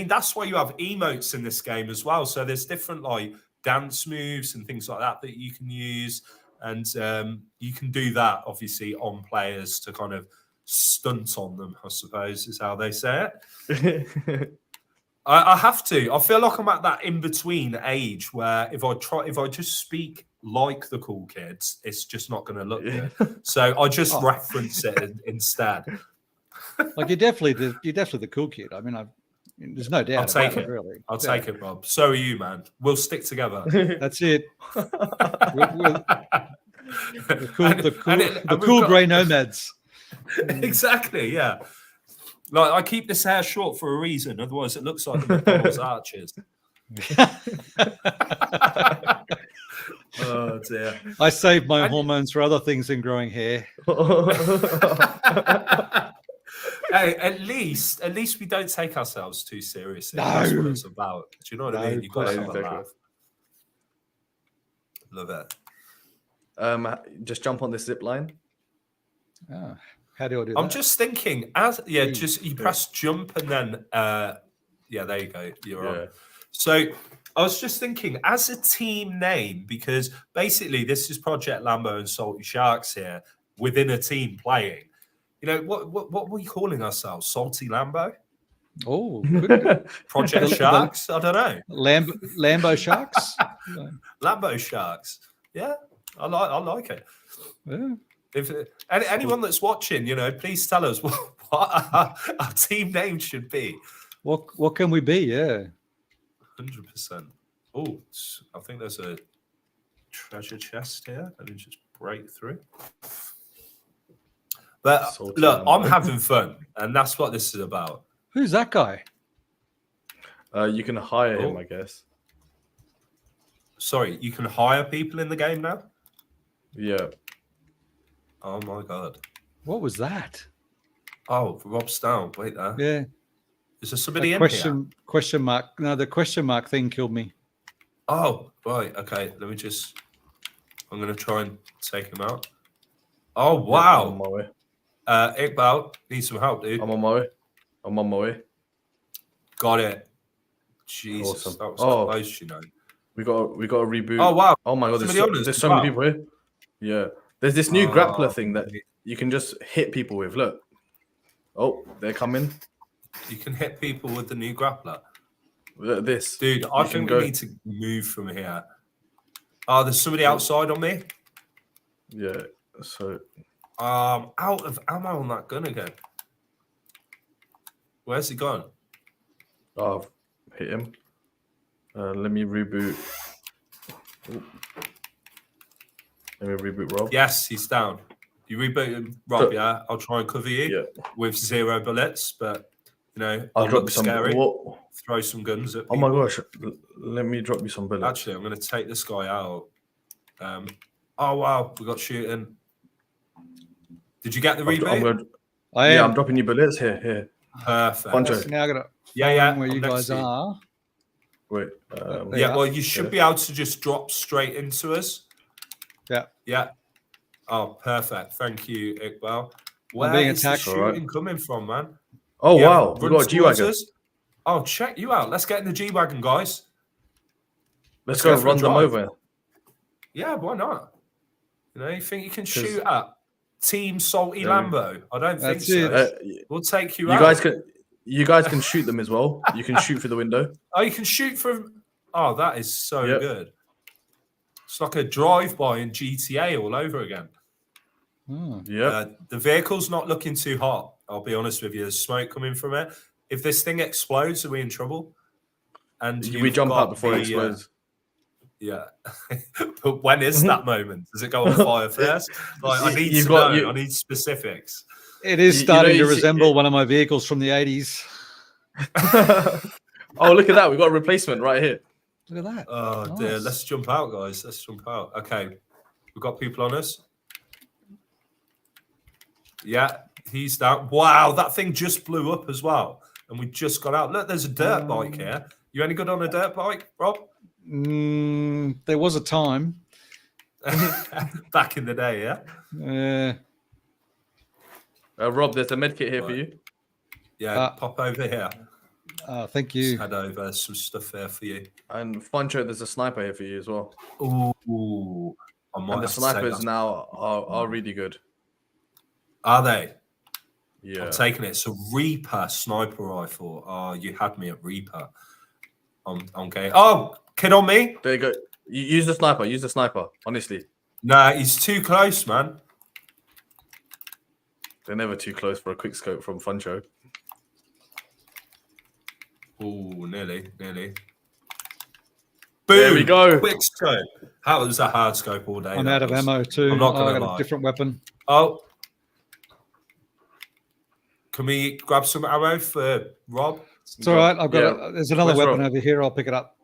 that's why you have emotes in this game as well. So there's different like dance moves and things like that you can use. And you can do that, obviously, on players to kind of stunt on them, I suppose, is how they say it. I have to. I feel like I'm at that in between age where if I just speak like the cool kids, it's just not going to look good. So I just reference it instead. Like you're definitely the cool kid. I mean, there's no doubt I'll take about it. Really, I'll take it, Rob. So are you, man. We'll stick together. That's it. The And cool we've grey nomads. Exactly. Yeah. Like I keep this hair short for a reason. Otherwise, it looks like the McDonald's arches. Oh dear. I save my hormones for other things than growing hair. Hey, at least we don't take ourselves too seriously. No. That's what it's about. Do you know what I mean? You've got to have a exactly. laugh. Love it. Just jump on this zip line. Oh, how do I do that? I'm just thinking, just you press jump and then there you go. You're on. So I was just thinking, as a team name, because basically this is Project Lambo and Salty Sharks here within a team playing. You know, what are we calling ourselves? Salty Lambo? Oh, good. Project Sharks? I don't know. Lambo Sharks? Lambo Sharks. Yeah, I like it. Yeah. If anyone that's watching, you know, please tell us what our team name should be. What can we be? Yeah. 100%. Oh, I think there's a treasure chest here. Let me just break through. But Salty look, Lambo. I'm having fun, and that's what this is about. Who's that guy? You can hire him, I guess. Sorry, you can hire people in the game now? Yeah. Oh my god. What was that? Oh, Rob's down. Wait there. Yeah. Is there somebody in here? Question mark. No, the question mark thing killed me. Oh, right. Okay. Let me just. I'm going to try and take him out. Oh, wow. I'm on my way. Iqbal, need some help, dude. I'm on my way. Got it. Jesus. Awesome. That was close, you know. We got a reboot. Oh, wow. Oh my god, there's so many people here. Yeah. There's this new grappler thing that you can just hit people with. Look. Oh, they're coming. You can hit people with the new grappler. Look at this. Dude, I think we need to move from here. Oh, there's somebody outside on me. Yeah. So out of ammo on that gun again. Where's he gone? Oh, I've hit him. Let me reboot. Ooh. Let me reboot Rob. Yes, he's down. You reboot him, Rob, yeah? I'll try and cover you with 0 bullets, but, you know, I'll drop look some. scary. What? Throw some guns at people. Oh my gosh. Let me drop you some bullets. Actually, I'm going to take this guy out. Oh, wow. We got shooting. Did you get the reboot? I'm dropping you bullets here. Perfect. Pancho. Now I got Yeah. where you guys are. Wait. Well, you should be able to just drop straight into us. Yeah. Oh, perfect. Thank you, Iqbal. Where is the shooting coming from, man? Oh, wow. We got a G-Wagon. Oh, check you out. Let's get in the G-Wagon, guys. Let's go run them over. Yeah, why not? You know, you think you can shoot at Team Salty Lambo? I don't think so. We'll take you out. You guys can shoot them as well. You can shoot through the window. Oh, you can shoot from... Oh, that is so good. It's like a drive-by in GTA all over again. Yeah. The vehicle's not looking too hot. I'll be honest with you. There's smoke coming from it. If this thing explodes, are we in trouble? And we jump out before it explodes. Yeah. But when is that moment? Does it go on fire first? Like, I need to know. I need specifics. It is starting to resemble one of my vehicles from the 80s. Oh, look at that. We've got a replacement right here. Look at that. Oh, dear. Let's jump out, guys. Let's jump out. Okay. We've got people on us. Yeah, he's down. Wow, that thing just blew up as well. And we just got out. Look, there's a dirt bike here. You any good on a dirt bike, Rob? There was a time. Back in the day, yeah? Rob, there's a medkit here for you. Yeah, pop over here. Thank you. Just head over. There's some stuff there for you. And Fancho, there's a sniper here for you as well. Ooh. And the snipers now are really good. Are they? Yeah. I'm taking it. It's a Reaper sniper rifle. Oh, you had me at Reaper. I'm going. Oh, kid on me. There you go. You use the sniper. Use the sniper. Honestly, Nah, he's too close, man. they're never too close for a quick scope from Funcho. Oh, nearly. Boom. There we go. Quick scope. That was a hard scope all day. I'm that out of was. ammo too. I'm not I gonna got lie. a different weapon. Oh. Can we grab some ammo for Rob? It's all right. I've got. There's another Where's weapon Rob? over here. I'll pick it up.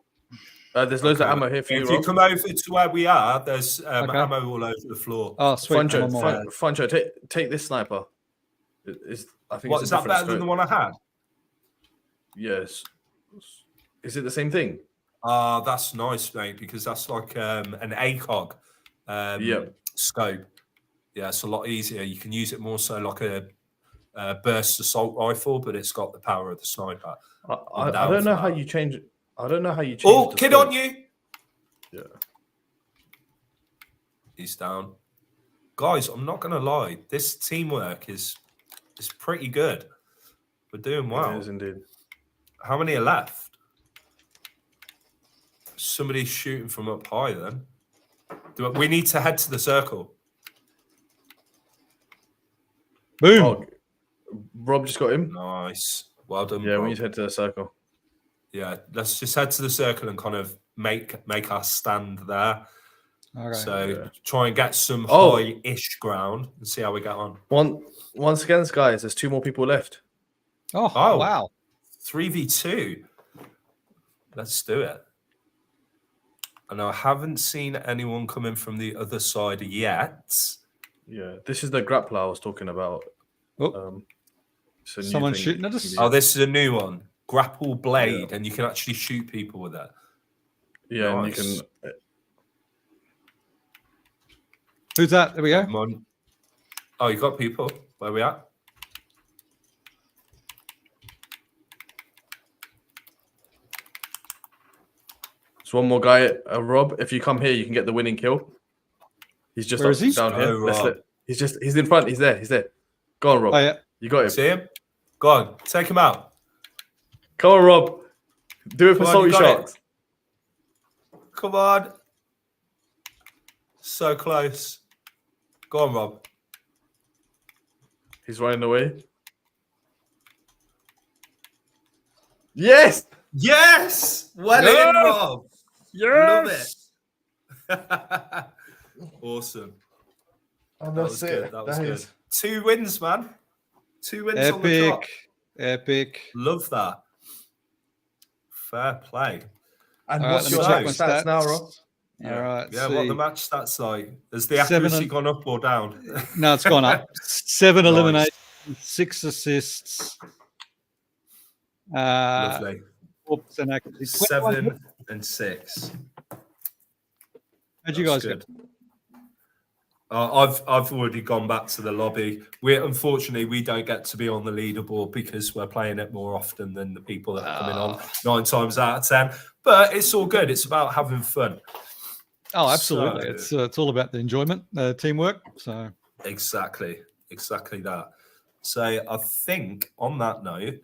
There's loads of ammo here for you, If you Rob. come over to where we are, there's Okay. ammo all over the floor. Oh, sweet. I'm on my way. Funcho, take this sniper. I think What, it's is a that different better than the scope. one I had? Yes. Is it the same thing? That's nice, mate, because that's like an ACOG scope. Yeah, it's a lot easier. You can use it more so like a burst assault rifle, but it's got the power of the sniper. I don't know how you change it. I don't know how you change Oh, the kid scope. on you! Yeah. He's down. Guys, I'm not going to lie. This teamwork is pretty good. We're doing well. It is indeed. How many are left? Somebody's shooting from up high then. We need to head to the circle. Boom. Oh, Rob just got him. Nice. Well done, Yeah, Rob. we need to head to the circle. Yeah, let's just head to the circle and kind of make our stand there. Okay. So try and get some Oh. high-ish ground and see how we get on. Once again, guys, there's 2 more people left. Oh, wow. 3v2. Let's do it. And I haven't seen anyone coming from the other side yet. Yeah, this is the grappler I was talking about. Oh. It's a new Someone thing. shooting at us? Oh, this is a new one. Grapple blade, and you can actually shoot people with that. Yeah, Nice. and you can. Who's that? There we go. Come on. Oh, you got people. Where we at? There's one more guy, Rob. If you come here, you can get the winning kill. He's just Where is he? down here. Rob. He's in front. He's there. Go on, Rob. Oh, yeah. You got him. See him? Go on, take him out. Come on, Rob. Do it for Come on, you Salty got it. Sharks. Come on. So close. Go on, Rob. He's running away. Yes. Yes! Well Yes! in, Rob. Yes. Love it. Awesome. And That was good. That was good. 2 wins, man. 2 wins on the trot. Epic. Love that. Fair play. And All right, what's let me your check match my stats now, stats. Rob? All right. Yeah, see. what the match stats like? Has the 7 accuracy and- gone up or down? No, it's gone up. 7 Nice. eliminations, 6 assists. Lovely. 4% accuracy. 7 and 6. How'd you guys That's get? good. I've already gone back to the lobby. Unfortunately we don't get to be on the leaderboard because we're playing it more often than the people that are coming on 9 times out of 10. But it's all good. It's about having fun. Oh, absolutely. It's all about the enjoyment, teamwork. So Exactly that. So I think on that note,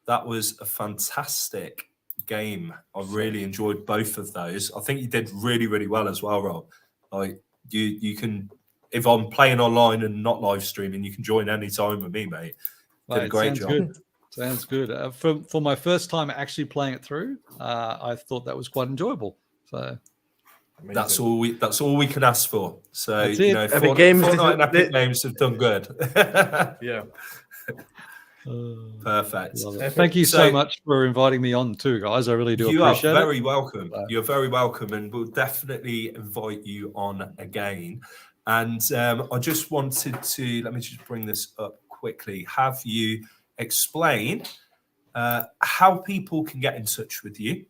that was a fantastic game. I really enjoyed both of those. I think you did really, really well as well, Rob. Like you can, if I'm playing online and not live streaming, you can join any time with me, mate. Did a great job. Good. Sounds good. For my first time actually playing it through, I thought that was quite enjoyable. So That's all we can ask for. So That's you it. know, Epic Games, Fortnite and Epic Games have done good. Yeah. Perfect. Thank you so So- much for inviting me on too, guys. I really do You are appreciate very it. welcome. You're very welcome, and we'll definitely invite you on again. And I just wanted to let me just bring this up quickly. Have you explain how people can get in touch with you,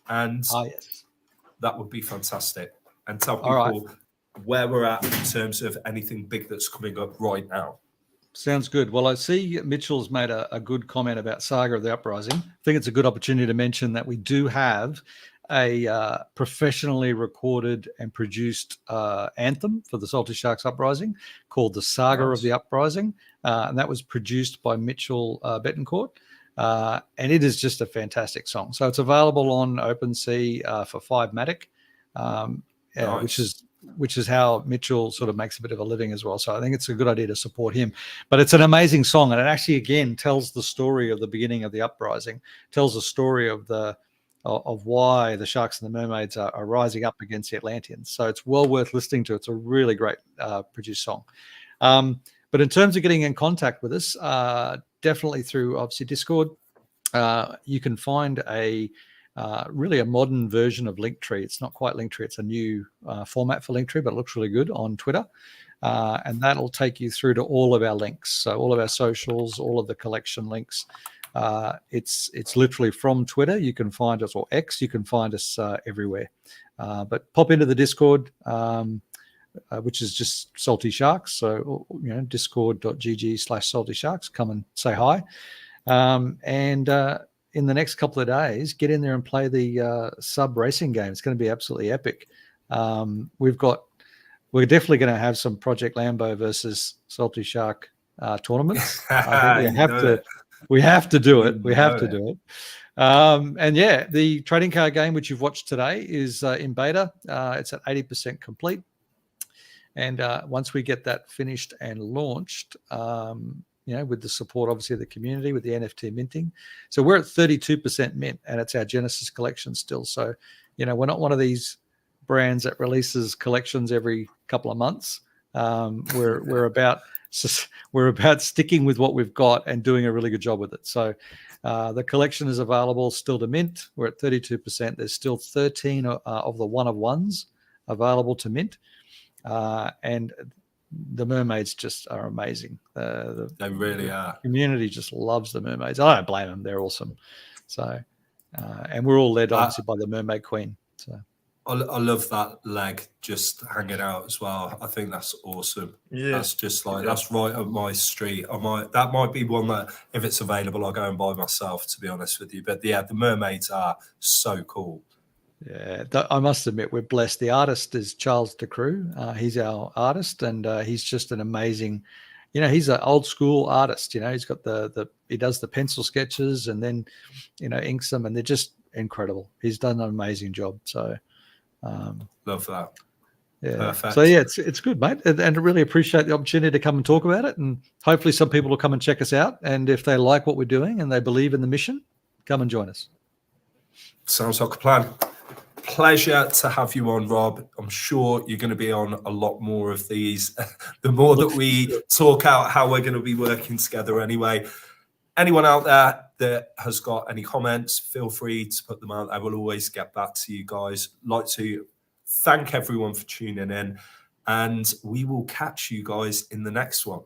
and Yes. that would be fantastic. And tell All right. people where we're at in terms of anything big that's coming up right now. Sounds good. Well, I see Mitchell's made a good comment about Saga of the Uprising. I think it's a good opportunity to mention that we do have a professionally recorded and produced anthem for the Salty Sharks Uprising called The Saga of the Uprising. And that was produced by Mitchell Betancourt. And it is just a fantastic song. So it's available on OpenSea for 5matic, which is how Mitchell sort of makes a bit of a living as well. So I think it's a good idea to support him. But it's an amazing song, and it actually again tells the story of the beginning of the uprising, tells the story of why the Sharks and the Mermaids are rising up against the Atlanteans. So it's well worth listening to. It's a really great produced song. But in terms of getting in contact with us, definitely through obviously Discord. You can find really a modern version of Linktree. It's not quite Linktree. It's a new format for Linktree, but it looks really good on Twitter. And that'll take you through to all of our links. So all of our socials, all of the collection links. It's literally from Twitter. You can find us, or X, you can find us everywhere. But pop into the Discord, which is just Salty Sharks. So, discord.gg/Salty Sharks. Come and say hi. And in the next couple of days, get in there and play the sub racing game. It's going to be absolutely epic. We're definitely going to have some Project Lambo versus Salty Shark tournaments. I think we have to do it. We have to do it. And yeah, the trading card game, which you've watched today, is in beta. It's at 80% complete. And once we get that finished and launched, with the support, obviously, of the community, with the NFT minting. So we're at 32% mint, and it's our Genesis collection still. So, we're not one of these brands that releases collections every couple of months. We're about sticking with what we've got and doing a really good job with it. So the collection is available still to mint. We're at 32%. There's still 13 of the one-of-ones available to mint. And the mermaids just are amazing. They really are. Community just loves the mermaids. I don't blame them. They're awesome. So, and we're all led obviously by the Mermaid Queen. So I love that leg just hanging out as well. I think that's awesome. Yeah, that's just that's right up my street. That might be one that, if it's available, I'll go and buy myself, to be honest with you. But yeah, the mermaids are so cool. Yeah, I must admit, we're blessed. The artist is Charles DeCrew. He's our artist, and he's just an amazing, he's an old school artist. He's got he does the pencil sketches and then, inks them, and they're just incredible. He's done an amazing job. So, love that. Yeah. Perfect. So yeah, it's good, mate, and I really appreciate the opportunity to come and talk about it. And hopefully, some people will come and check us out. And if they like what we're doing and they believe in the mission, come and join us. Sounds like a plan. Pleasure to have you on, Rob. I'm sure you're going to be on a lot more of these. The more that we talk out how we're going to be working together anyway. Anyone out there that has got any comments, feel free to put them out. I will always get back to you guys. Like to thank everyone for tuning in, and we will catch you guys in the next one.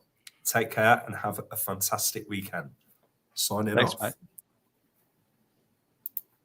Take care and have a fantastic weekend. Signing off. Thanks, mate.